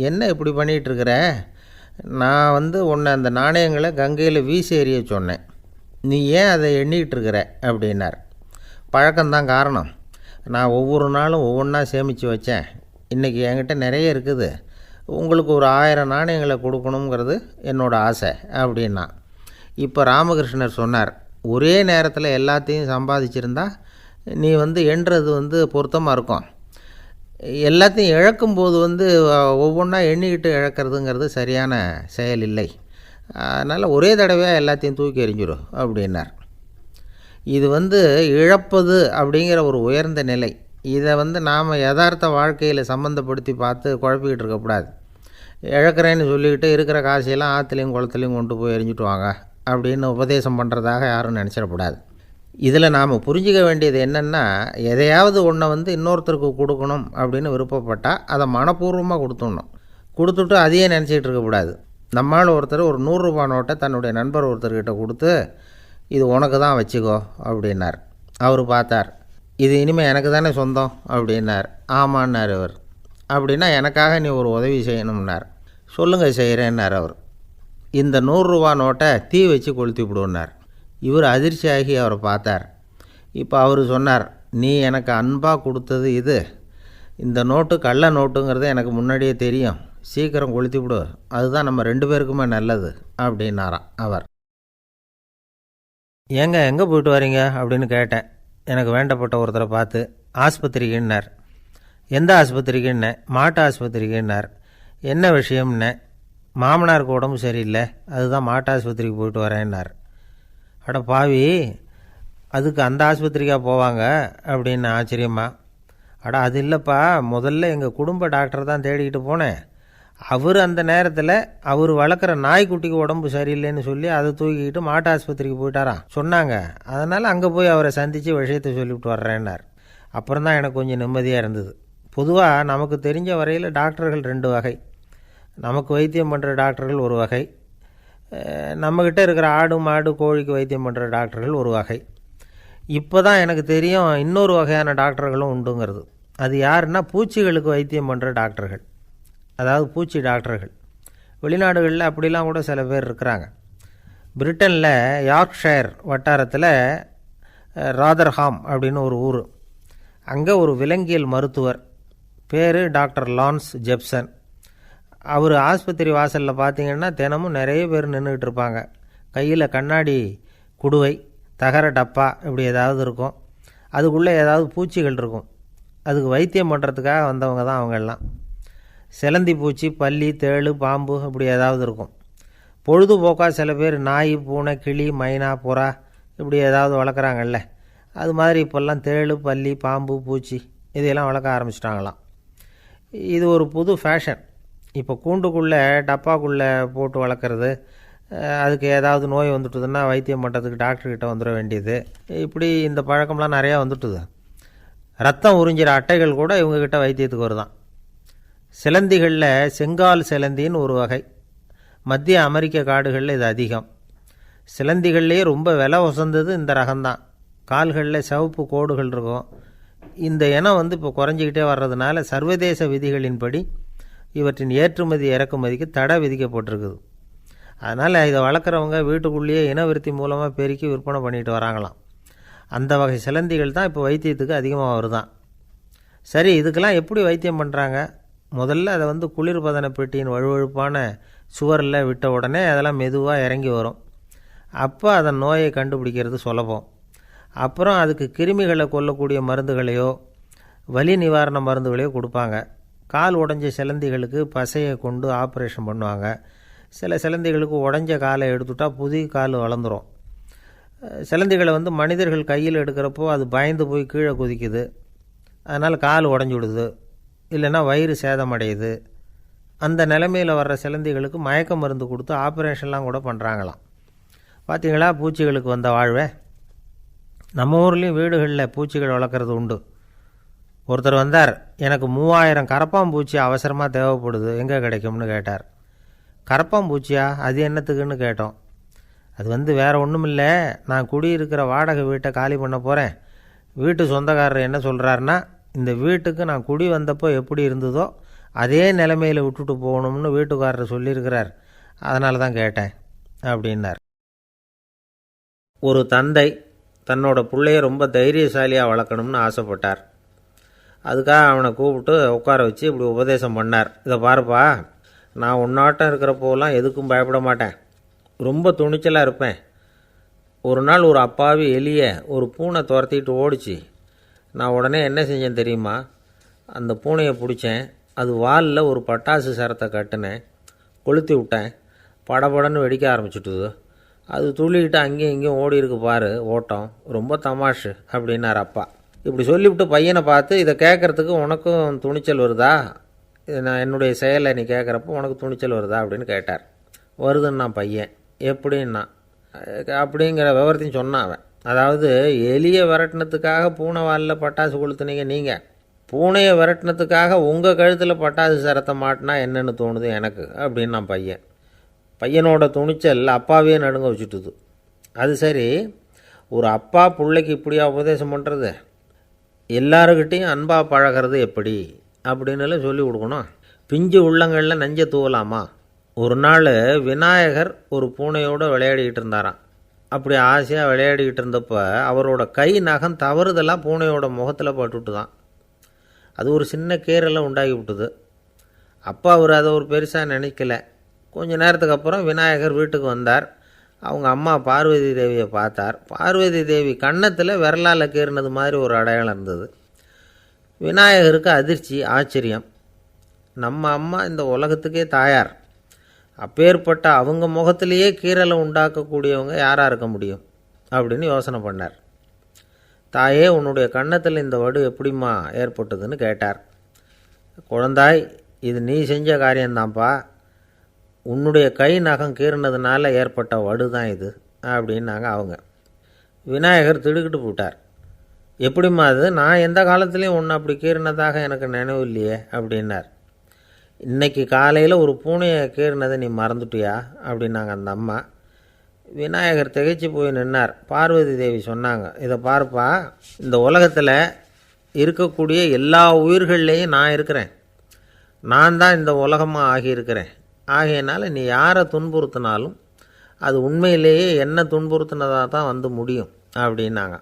என்ன இப்படி பண்ணிகிட்ருக்கிற, நான் உன்னை அந்த நாணயங்களை கங்கையில் வீசி எறிய சொன்னேன், நீ ஏன் அதை எண்ணிக்கிட்டு இருக்கிற அப்படின்னார். பழக்கம்தான் காரணம், நான் ஒவ்வொரு நாளும் ஒவ்வொன்றா சேமித்து வச்சேன். இன்றைக்கி என்கிட்ட நிறைய இருக்குது, உங்களுக்கு ஒரு 1000 நாணயங்களை கொடுக்கணுங்கிறது என்னோடய ஆசை அப்படின்னா. இப்போ ராமகிருஷ்ணர் சொன்னார், ஒரே நேரத்தில் எல்லாத்தையும் சம்பாதிச்சிருந்தா நீ எண்ணுறது பொருத்தமாக இருக்கும். எல்லாத்தையும் இழக்கும்போது ஒவ்வொன்றா எண்ணிக்கிட்டு இழக்கிறதுங்கிறது சரியான செயல் இல்லை. அதனால் ஒரே தடவையாக எல்லாத்தையும் தூக்கி எறிஞ்சிடும் அப்படின்னார். இது இழப்பது அப்படிங்கிற ஒரு உயர்ந்த நிலை. இதை நாம் யதார்த்த வாழ்க்கையில் சம்மந்தப்படுத்தி பார்த்து குழப்பிக்கிட்டு இருக்கக்கூடாது. இழக்கிறேன்னு சொல்லிக்கிட்டு இருக்கிற காசையெல்லாம் ஆற்றுலையும் குளத்துலையும் கொண்டு போய் எரிஞ்சிட்டு வாங்க அப்படின்னு உபதேசம் பண்ணுறதாக யாரும் நினச்சிடக்கூடாது. இதில் நாம் புரிஞ்சிக்க வேண்டியது என்னென்னா, எதையாவது ஒன்றை இன்னொருத்தருக்கு கொடுக்கணும் அப்படின்னு விருப்பப்பட்டால் அதை மனப்பூர்வமாக கொடுத்துடணும். கொடுத்துட்டு அதையே நினச்சிக்கிட்டு இருக்கக்கூடாது. நம்மால் ஒருத்தர் ஒரு 100 ரூபா நோட்டை தன்னுடைய நண்பர் ஒருத்தர்கிட்ட கொடுத்து, இது உனக்கு தான் வச்சுக்கோ அப்படின்னார். அவர் பார்த்தார், இது இனிமேல் எனக்கு தானே சொந்தம் அப்படின்னார். ஆமான்னார் அவர். அப்படின்னா எனக்காக நீ ஒரு உதவி செய்யணும்னார். சொல்லுங்கள் செய்கிறேன்னார் அவர். இந்த 100 ரூபா நோட்டை தீ வச்சு கொளுத்தி விடுன்னார். இவர் அதிர்ச்சியாகி அவரை பார்த்தார். இப்போ அவர் சொன்னார், நீ எனக்கு அன்பாக கொடுத்தது இது, இந்த நோட்டு கள்ள நோட்டுங்கிறது எனக்கு முன்னாடியே தெரியும், சீக்கிரம் கொளுத்தி விடு, அதுதான் நம்ம 2 பேருக்குமே நல்லது அப்படின்னாராம் அவர். ஏங்க எங்கே போயிட்டு வரீங்க அப்படின்னு கேட்டேன். எனக்கு வேண்டப்பட்ட ஒருத்தரை பார்த்து. ஆஸ்பத்திரிக்குன்னார். எந்த ஆஸ்பத்திரிக்குன்னே? மாட்டு ஆஸ்பத்திரிக்குன்னார். என்ன விஷயம்னே? மாமனாருக்கு உடம்பு சரியில்லை, அதுதான் மாட்டு ஆஸ்பத்திரிக்கு போயிட்டு வரேன்னார். அட பாவி, அதுக்கு அந்த ஆஸ்பத்திரிக்காக போவாங்க அப்படின்னு ஆச்சரியமா. அட அது இல்லைப்பா, முதல்ல எங்கள் குடும்ப டாக்டர் தான் தேடிக்கிட்டு போனேன். அவர் அந்த நேரத்தில் அவர் வளர்க்குற நாய்க்குட்டிக்கு உடம்பு சரியில்லைன்னு சொல்லி அதை தூக்கிக்கிட்டு மாட்டு ஆஸ்பத்திரிக்கு போயிட்டாராம் சொன்னாங்க. அதனால் அங்கே போய் அவரை சந்தித்து விஷயத்தை சொல்லிவிட்டு வர்றேன்னார். அப்புறம் தான் எனக்கு கொஞ்சம் நிம்மதியாக இருந்தது. பொதுவாக நமக்கு தெரிஞ்ச வரையில் டாக்டர்கள் 2 வகை. நமக்கு வைத்தியம் பண்ணுற டாக்டர்கள் ஒரு வகை, நம்மக்கிட்ட இருக்கிற ஆடு மாடு கோழிக்கு வைத்தியம் பண்ணுற டாக்டர்கள் ஒரு வகை. இப்போ தான் எனக்கு தெரியும் இன்னொரு வகையான டாக்டர்களும் உண்டுங்கிறது. அது யாருன்னா, பூச்சிகளுக்கு வைத்தியம் பண்ணுற டாக்டர்கள், அதாவது பூச்சி டாக்டர்கள். வெளிநாடுகளில் அப்படிலாம் கூட சில பேர் இருக்கிறாங்க. பிரிட்டனில் யார்க்ஷயர் வட்டாரத்தில் ராதர்ஹாம் அப்படின்னு ஒரு ஊர். அங்கே ஒரு விலங்கியல் மருத்துவர், பேர் டாக்டர் லான்ஸ் ஜெப்சன். அவர் ஆஸ்பத்திரி வாசலில் பார்த்திங்கன்னா தினமும் நிறைய பேர் நின்றுக்கிட்டு இருப்பாங்க. கையில் கண்ணாடி குடுவை, தகர டப்பா இப்படி ஏதாவது இருக்கும். அதுக்குள்ளே ஏதாவது பூச்சிகள் இருக்கும். அதுக்கு வைத்தியம் பண்ணுறதுக்காக வந்தவங்க தான் அவங்கெல்லாம். சிலந்தி பூச்சி, பல்லி, தேளு, பாம்பு இப்படி ஏதாவது இருக்கும். பொழுதுபோக்காக சில பேர் நாய், பூனை, கிளி, மைனா, புறா இப்படி ஏதாவது வளர்க்குறாங்கல்ல, அது மாதிரி இப்போல்லாம் தேளு, பல்லி, பாம்பு, பூச்சி இதையெல்லாம் வளர்க்க ஆரம்பிச்சிட்டாங்களாம். இது ஒரு புது ஃபேஷன். இப்போ கூண்டுக்குள்ளே டப்பாக்குள்ளே போட்டு வளர்க்குறது, அதுக்கு ஏதாவது நோய் வந்துட்டுதுன்னா வைத்தியம் பண்ணுறதுக்கு டாக்டர்கிட்ட வந்துட வேண்டியது, இப்படி இந்த பழக்கம்லாம் நிறையா வந்துட்டுது. ரத்தம் உறிஞ்சிற அட்டைகள் கூட இவங்கக்கிட்ட வைத்தியத்துக்கு வருதான். சிலந்திகளில் செங்கால் சிலந்தின்னு ஒரு வகை. மத்திய அமெரிக்க காடுகளில் இது அதிகம். சிலந்திகள்லேயே ரொம்ப விலை உசந்தது இந்த ரகம்தான். கால்களில் சிவப்பு கோடுகள் இருக்கும். இந்த இனம் இப்போ குறைஞ்சிக்கிட்டே வர்றதுனால சர்வதேச விதிகளின்படி இவற்றின் ஏற்றுமதி இறக்குமதிக்கு தடை விதிக்கப்பட்டிருக்குது. அதனால் இதை வளர்க்குறவங்க வீட்டுக்குள்ளேயே இனவிருத்தி மூலமாக பெருக்கி விற்பனை பண்ணிட்டு வராங்களாம். அந்த வகை சிலந்திகள் தான் இப்போ வைத்தியத்துக்கு அதிகமாக வருதான். சரி, இதுக்கெல்லாம் எப்படி வைத்தியம் பண்ணுறாங்க? முதல்ல அதை குளிர்பதன பெட்டியின் வழுவழுப்பான சுவரில் விட்ட உடனே அதெல்லாம் மெதுவாக இறங்கி வரும். அப்போ அதன் நோயை கண்டுபிடிக்கிறது சுலபம். அப்புறம் அதுக்கு கிருமிகளை கொல்லக்கூடிய மருந்துகளையோ வலி நிவாரண மருந்துகளையோ கொடுப்பாங்க. கால் உடஞ்ச சிலந்திகளுக்கு பசையை கொண்டு ஆப்ரேஷன் பண்ணுவாங்க. சில சிலந்திகளுக்கு உடஞ்ச காலை எடுத்துட்டால் புதிய கால் வளர்ந்துடும். சிலந்திகளை மனிதர்கள் கையில் எடுக்கிறப்போ அது பயந்து போய் கீழே குதிக்குது. அதனால் கால் உடஞ்சி விடுது, இல்லைன்னா வயிறு சேதமடையுது. அந்த நிலைமையில் வர்ற சிலந்திகளுக்கு மயக்க மருந்து கொடுத்து ஆப்ரேஷன்லாம் கூட பண்ணுறாங்களாம். பார்த்திங்களா பூச்சிகளுக்கு வந்த வாழ்வே. நம்ம ஊர்லேயும் வீடுகளில் பூச்சிகள் வளர்க்குறது உண்டு. ஒருத்தர் வந்தார், எனக்கு 3000 கரப்பாம்பூச்சி அவசரமாக தேவைப்படுது, எங்கே கிடைக்கும்னு கேட்டார். கரப்பாம்பூச்சியா? அது என்னத்துக்குன்னு கேட்டோம். அது வேறு ஒன்றும் இல்லை, நான் குடியிருக்கிற வாடகை வீட்டை காலி பண்ண போகிறேன். வீட்டு சொந்தக்காரர் என்ன சொல்கிறாருன்னா, இந்த வீட்டுக்கு நான் குடி வந்தப்போ எப்படி இருந்ததோ அதே நிலைமையில் விட்டுட்டு போகணும்னு வீட்டுக்காரர் சொல்லியிருக்கிறார், அதனால தான் கேட்டேன் அப்படின்னார். ஒரு தந்தை தன்னோட பிள்ளைய ரொம்ப தைரியசாலியாக வளர்க்கணும்னு ஆசைப்பட்டார். அதுக்காக அவனை கூப்பிட்டு உட்கார வச்சு இப்படி உபதேசம் பண்ணார். இதை பாருப்பா, நான் உன்னாட்டம் இருக்கிறப்போலாம் எதுக்கும் பயப்பட மாட்டேன், ரொம்ப துணிச்சலாக இருப்பேன். ஒரு நாள் ஒரு அப்பாவி எலியை ஒரு பூனை துரத்திட்டு ஓடிச்சு. நான் உடனே என்ன செஞ்சேன் தெரியுமா? அந்த பூனையை பிடிச்சேன், அது வாலில் ஒரு பட்டாசு சரத்தை கட்டினேன், கொளுத்தி விட்டேன். படபடன்னு வெடிக்க ஆரம்பிச்சுட்டுது. அது துள்ளிக்கிட்டு அங்கேயும் இங்கேயும் ஓடி இருக்கு பாரு ஓட்டம், ரொம்ப தமாஷு அப்படின்னார் அப்பா. இப்படி சொல்லிவிட்டு பையனை பார்த்து, இதை கேட்குறதுக்கு உனக்கும் துணிச்சல் வருதா? நான் என்னுடைய செயலை நீ கேட்குறப்போ உனக்கு துணிச்சல் வருதா அப்படின்னு கேட்டார். வருதுன்னா பையன். எப்படின்னா அப்படிங்கிற விவரத்தையும் சொன்னான் அவன். அதாவது எலியை விரட்டினத்துக்காக பூனை வாலில் பட்டாசு கொளுத்துனீங்க நீங்கள், பூனையை விரட்டினத்துக்காக உங்கள் கழுத்தில் பட்டாசு சரத்தை மாட்டினா என்னென்னு தோணுது எனக்கு அப்படின்னு நான் பையன். பையனோட துணிச்சல் அப்பாவே நடுங்க வச்சுட்டுது. அது சரி, ஒரு அப்பா பிள்ளைக்கு இப்படியா உபதேசம் பண்ணுறது? எல்லாருக்கிட்டையும் அன்பாக பழகிறது எப்படி அப்படின்னு சொல்லி கொடுக்கணும். பிஞ்சு உள்ளங்களில் நஞ்சை தூவலாமா? ஒரு நாள் விநாயகர் ஒரு பூனையோடு விளையாடிக்கிட்டு இருந்தாராம். அப்படி ஆசையாக விளையாடிக்கிட்டு இருந்தப்போ அவரோட கை நகம் தவறுதெல்லாம் பூனையோட முகத்தில் பட்டுட்டு தான். அது ஒரு சின்ன கீரலை உண்டாகி விட்டுது. அப்பா அவர் அதை ஒரு பெருசாக நினைக்கல. கொஞ்ச நேரத்துக்கு அப்புறம் விநாயகர் வீட்டுக்கு வந்தார். அவங்க அம்மா பார்வதி தேவியை பார்த்தார். பார்வதி தேவி கன்னத்தில் விரலால் கீறினது மாதிரி ஒரு அடையாளம் இருந்தது. விநாயகருக்கு அதிர்ச்சி, ஆச்சரியம். நம்ம அம்மா இந்த உலகத்துக்கே தாயார், அப்பேற்பட்ட அவங்க முகத்திலேயே கீறலை உண்டாக்கக்கூடியவங்க யாராக இருக்க முடியும் அப்படின்னு யோசனை பண்ணார். தாயே, உன்னுடைய கன்னத்தில் இந்த வடு எப்படிம்மா ஏற்பட்டதுன்னு கேட்டார். குழந்தாய், இது நீ செஞ்ச காரியம்தான்ப்பா, உன்னுடைய கை நகம் கீறினதுனால ஏற்பட்ட வடு தான் இது அப்படின்னாங்க அவங்க. விநாயகர் திடுக்கிட்டு போட்டார். எப்படிம்மா அது? நான் எந்த காலத்துலேயும் ஒன்று அப்படி கீறினதாக எனக்கு நினைவு இல்லையே அப்படின்னார். இன்றைக்கி காலையில் ஒரு பூனையை கீறினதை நீ மறந்துட்டியா அப்படின்னாங்க அந்த அம்மா. விநாயகர் திகைச்சு போய் நின்னார். பார்வதி தேவி சொன்னாங்க, இதை பார்ப்பா, இந்த உலகத்தில் இருக்கக்கூடிய எல்லா உயிர்கள்லேயும் நான் இருக்கிறேன், நான் தான் இந்த உலகமாக ஆகியிருக்கிறேன். ஆகையினால நீ யாரை துன்புறுத்தினாலும் அது உண்மையிலேயே என்ன துன்புறுத்தினதாக தான் முடியும் அப்படின்னாங்க.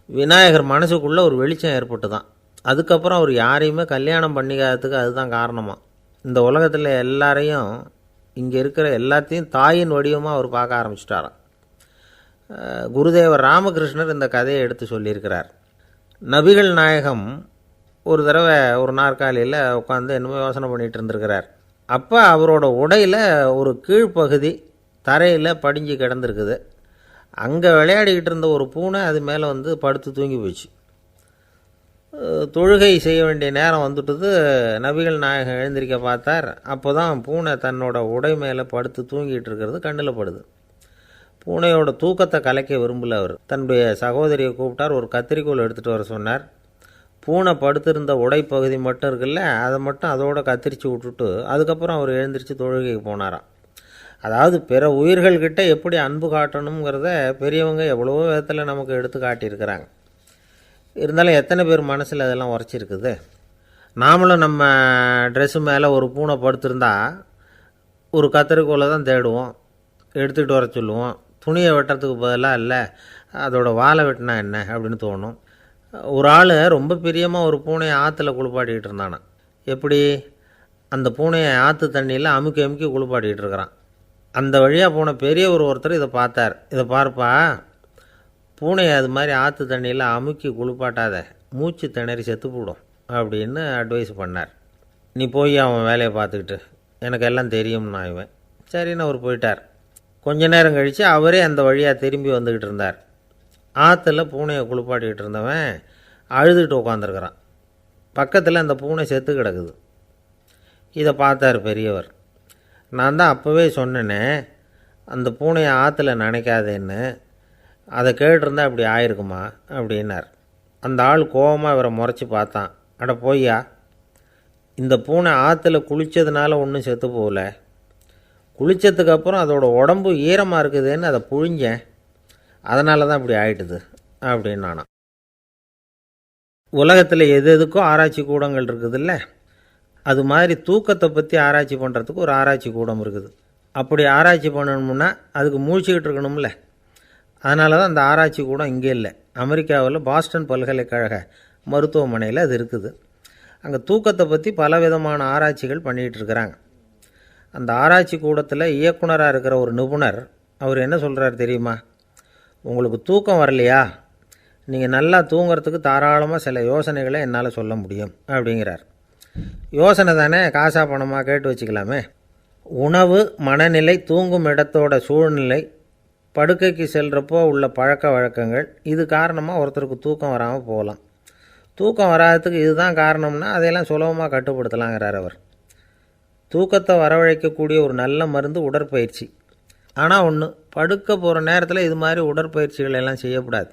விநாயகர் மனசுக்குள்ளே ஒரு வெளிச்சம் ஏற்பட்டு தான். அதுக்கப்புறம் அவர் யாரையுமே கல்யாணம் பண்ணிக்காததுக்கு அதுதான் காரணமாக. இந்த உலகத்தில் எல்லாரையும், இங்கே இருக்கிற எல்லாத்தையும் தாயின் வடிவமாக அவர் பார்க்க ஆரம்பிச்சிட்டாராம். குருதேவர் ராமகிருஷ்ணர் இந்த கதையை எடுத்து சொல்லியிருக்கிறார். நபிகள் நாயகம் ஒரு தடவை ஒரு நாற்காலியில் உட்காந்து என்னமோ யோசனை பண்ணிகிட்டு இருந்திருக்கிறார். அப்போ அவரோட உடையில் ஒரு கீழ்ப்பகுதி தரையில் படிஞ்சு கிடந்திருக்குது. அங்கே விளையாடிக்கிட்டு இருந்த ஒரு பூனை அது மேலே படுத்து தூங்கி போச்சு. தொழுகை செய்ய வேண்டிய நேரம் வந்துட்டுது. நபிகள் நாயகம் எழுந்திருக்க பார்த்தார். அப்போ தான் பூனை தன்னோட உடை மேலே படுத்து தூங்கிட்டு இருக்கிறது கண்ணில் படுது. பூனையோட தூக்கத்தை கலைக்க விரும்பல அவர். தன்னுடைய சகோதரியை கூப்பிட்டார். ஒரு கத்திரிக்கோள் எடுத்துகிட்டு வர சொன்னார். பூனை படுத்திருந்த உடைப்பகுதி மட்டும் இருக்குல்ல, அதை மட்டும் அதோட கத்திரிச்சு விட்டுட்டு அதுக்கப்புறம் அவர் எழுந்திரிச்சு தொழுகைக்கு போனாராம். அதாவது பிற உயிர்கள்கிட்ட எப்படி அன்பு காட்டணுங்கிறத பெரியவங்க எவ்வளவோ விதத்தில் நமக்கு எடுத்து காட்டியிருக்கிறாங்க. இருந்தாலும் எத்தனை பேர் மனசில் அதெல்லாம் உரைச்சிருக்குது. நாமளும் நம்ம ட்ரெஸ்ஸு மேலே ஒரு பூனை படுத்திருந்தா ஒரு கத்தரிக்கோலை தான் தேடுவோம், எடுத்துகிட்டு வர சொல்லுவோம். துணியை வெட்டுறதுக்கு பதிலாக இல்லை அதோட வாழை வெட்டினா என்ன அப்படின்னு தோணும். ஒரு ஆள் ரொம்ப பிரியமாக ஒரு பூனையை ஆற்றுல குளிப்பாட்டிக்கிட்டு இருந்தானான். எப்படி? அந்த பூனையை ஆற்று தண்ணியில் அமுக்கி அமுக்கி குளிப்பாட்டிக்கிட்டு இருக்கிறான். அந்த வழியாக போன பெரியவர் ஒருத்தர் இதை பார்த்தார். இதை பார்ப்பா, பூனையை அது மாதிரி ஆற்று தண்ணியில் அமுக்கி குளிப்பாட்டாத, மூச்சு திணறி செத்து போடும் அப்படின்னு அட்வைஸ் பண்ணார். நீ போய் அவன் வேலையை பார்த்துக்கிட்டு, எனக்கு எல்லாம் தெரியும்னா இவன். சரின்னு அவர் போயிட்டார். கொஞ்ச நேரம் கழித்து அவரே அந்த வழியாக திரும்பி வந்துக்கிட்டு இருந்தார். ஆற்றுல பூனையை குளிப்பாட்டிக்கிட்டு இருந்தவன் அழுதுகிட்டு உட்காந்துருக்கிறான். பக்கத்தில் அந்த பூனை செத்து கிடக்குது. இதை பார்த்தார் பெரியவர். நான் தான் அப்போவே சொன்னேனே அந்த பூனையை ஆற்றுல நினைக்காதேன்னு, அதை கேட்டிருந்தா அப்படி ஆயிருக்குமா அப்படின்னார். அந்த ஆள் கோபமாக இவரை முறைச்சி பார்த்தான். அட போய்யா, இந்த பூனை ஆற்றுல குளித்ததுனால ஒன்றும் செத்து போகல, குளித்ததுக்கப்புறம் அதோட உடம்பு ஈரமாக இருக்குதுன்னு அதை புழிஞ்சேன், அதனால தான் இப்படி ஆயிட்டுது அப்படின்னு நானாம். உலகத்தில் எது எதுக்கும் ஆராய்ச்சி கூடங்கள் இருக்குதுல்ல, அது மாதிரி தூக்கத்தை பற்றி ஆராய்ச்சி பண்ணுறதுக்கு ஒரு ஆராய்ச்சி கூடம் இருக்குது. அப்படி ஆராய்ச்சி பண்ணணும்னா அதுக்கு மூழ்கிக்கிட்டு இருக்கணும்ல. அதனால தான் அந்த ஆராய்ச்சி கூடம் இங்கே இல்லை. அமெரிக்காவில் பாஸ்டன் பல்கலைக்கழக மருத்துவமனையில் அது இருக்குது. அங்கே தூக்கத்தை பற்றி பலவிதமான ஆராய்ச்சிகள் பண்ணிகிட்டு இருக்கிறாங்க. அந்த ஆராய்ச்சி கூடத்தில் இயக்குனராக இருக்கிற ஒரு நிபுணர், அவர் என்ன சொல்கிறார் தெரியுமா? உங்களுக்கு தூக்கம் வரலையா, நீங்கள் நல்லா தூங்கிறதுக்கு தாராளமாக சில யோசனைகளை என்னால் சொல்ல முடியும் அப்படிங்கிறார். யோசனை தானே, காசா பணமாக கேட்டு வச்சுக்கலாமே. உணவு, மனநிலை, தூங்கும் இடத்தோட சூழ்நிலை, படுக்கைக்கு செல்கிறப்போ உள்ள பழக்க வழக்கங்கள், இது காரணமாக ஒருத்தருக்கு தூக்கம் வராமல் போகலாம். தூக்கம் வராததுக்கு இதுதான் காரணம்னா அதையெல்லாம் சுலபமாக கட்டுப்படுத்தலாங்கிறார் அவர். தூக்கத்தை வரவழைக்கக்கூடிய ஒரு நல்ல மருந்து உடற்பயிற்சி. ஆனால் ஒன்று, படுக்க போகிற நேரத்தில் இது மாதிரி உடற்பயிற்சிகள் எல்லாம் செய்யக்கூடாது.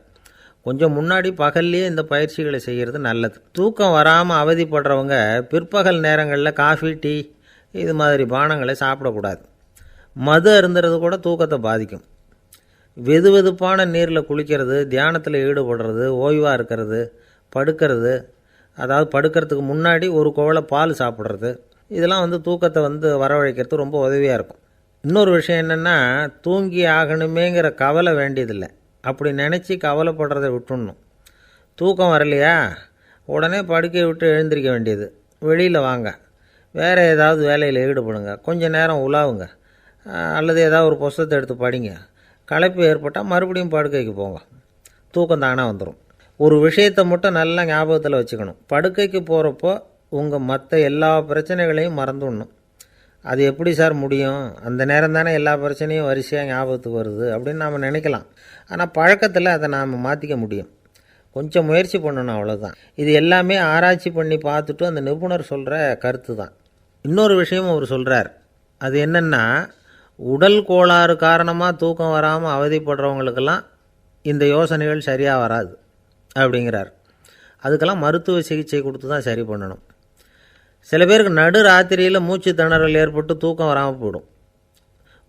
கொஞ்சம் முன்னாடி பகல்லையே இந்த பயிற்சிகளை செய்கிறது நல்லது. தூக்கம் வராமல் அவதிப்படுறவங்க பிற்பகல் நேரங்களில் காஃபி, டீ இது மாதிரி பானங்களை சாப்பிடக்கூடாது. மது அருந்துறது கூட தூக்கத்தை பாதிக்கும். வெது வெதுப்பான நீரில் குளிக்கிறது, தியானத்தில் ஈடுபடுறது, ஓய்வாக இருக்கிறது, படுக்கிறது, அதாவது படுக்கிறதுக்கு முன்னாடி ஒரு குவளை பால் சாப்பிட்றது, இதெல்லாம் தூக்கத்தை வரவழைக்கிறது ரொம்ப உதவியாக இருக்கும். இன்னொரு விஷயம் என்னென்னா, தூங்கி ஆகணுமேங்கிற கவலை வேண்டியதில்லை. அப்படி நினச்சி கவலைப்படுறதை விட்டுடணும். தூக்கம் வரலையா, உடனே படுக்கையை விட்டு எழுந்திரிக்க வேண்டியது. வெளியில் வாங்க, வேறு ஏதாவது வேலையில் ஈடுபடுங்க, கொஞ்சம் நேரம் உலாவுங்க, அல்லது ஏதாவது ஒரு புஸ்தகத்தை எடுத்து படிங்க. களைப்பு ஏற்பட்டால் மறுபடியும் படுக்கைக்கு போங்க, தூக்கம் தானாக வந்துடும். ஒரு விஷயத்தை மட்டும் நல்லா ஞாபகத்தில் வச்சுக்கணும். படுக்கைக்கு போகிறப்போ உங்கள் மற்ற எல்லா பிரச்சனைகளையும் மறந்துடணும். அது எப்படி சார் முடியும், அந்த நேரம் தானே எல்லா பிரச்சனையும் வரிசையாக ஞாபகத்துக்கு வருது அப்படின்னு நாம் நினைக்கலாம். ஆனால் பழக்கத்தில் அதை நாம் மாற்றிக்க முடியும். கொஞ்சம் முயற்சி பண்ணணும், அவ்வளோதான். இது எல்லாமே ஆராய்ச்சி பண்ணி பார்த்துட்டு அந்த நிபுணர் சொல்கிற கருத்து தான். இன்னொரு விஷயமும் அவர் சொல்கிறார். அது என்னென்னா, உடல் கோளாறு காரணமாக தூக்கம் வராமல் அவதிப்படுறவங்களுக்கெல்லாம் இந்த யோசனைகள் சரியாக வராது அப்படிங்கிறார். அதுக்கெல்லாம் மருத்துவ சிகிச்சை கொடுத்து தான் சரி பண்ணணும். சில பேருக்கு நடு ராத்திரியில் மூச்சு திணறல் ஏற்பட்டு தூக்கம் வராமல் போயிடும்.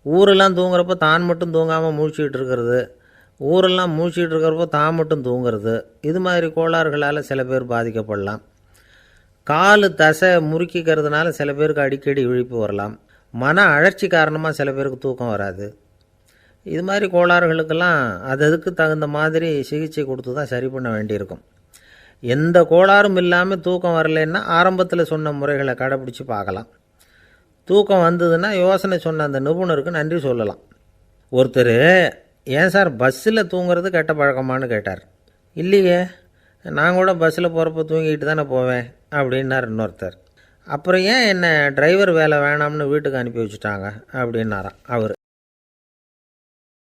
ஊரெல்லாம் தூங்குறப்போ தான் மட்டும் தூங்காமல் மூழ்கிட்டு இருக்கிறது, ஊரெல்லாம் மூழ்கிட்டு இருக்கிறப்போ தான் மட்டும் தூங்குறது, இது மாதிரி கோளாறுகளால் சில பேர் பாதிக்கப்படலாம். கால் தசை முறுக்கிக்கிறதுனால சில பேருக்கு அடிக்கடி விழிப்பு வரலாம். மன அழற்சி காரணமாக சில பேருக்கு தூக்கம் வராது. இது மாதிரி கோளாறுகளுக்கெல்லாம் அதுக்கு தகுந்த மாதிரி சிகிச்சை கொடுத்து தான் சரி பண்ண வேண்டியிருக்கும். எந்த கோளாறும் இல்லாமல் தூக்கம் வரலைன்னா ஆரம்பத்தில் சொன்ன முறைகளை கடைப்பிடிச்சி பார்க்கலாம். தூக்கம் வந்ததுன்னா யோசனை சொன்ன அந்த நிபுணருக்கு நன்றி சொல்லலாம். ஒருத்தர், ஏன் சார் பஸ்ஸில் தூங்குறது கெட்ட பழக்கமானு கேட்டார். இல்லையே, நான் கூட பஸ்ஸில் போகிறப்ப தூங்கிட்டு தானே போவேன் அப்படின்னார் இன்னொருத்தர். அப்புறம் ஏன் என்ன டிரைவர் வேலை வேணாம்னு வீட்டுக்கு அனுப்பி வச்சுட்டாங்க அப்படின்னாராம் அவர்.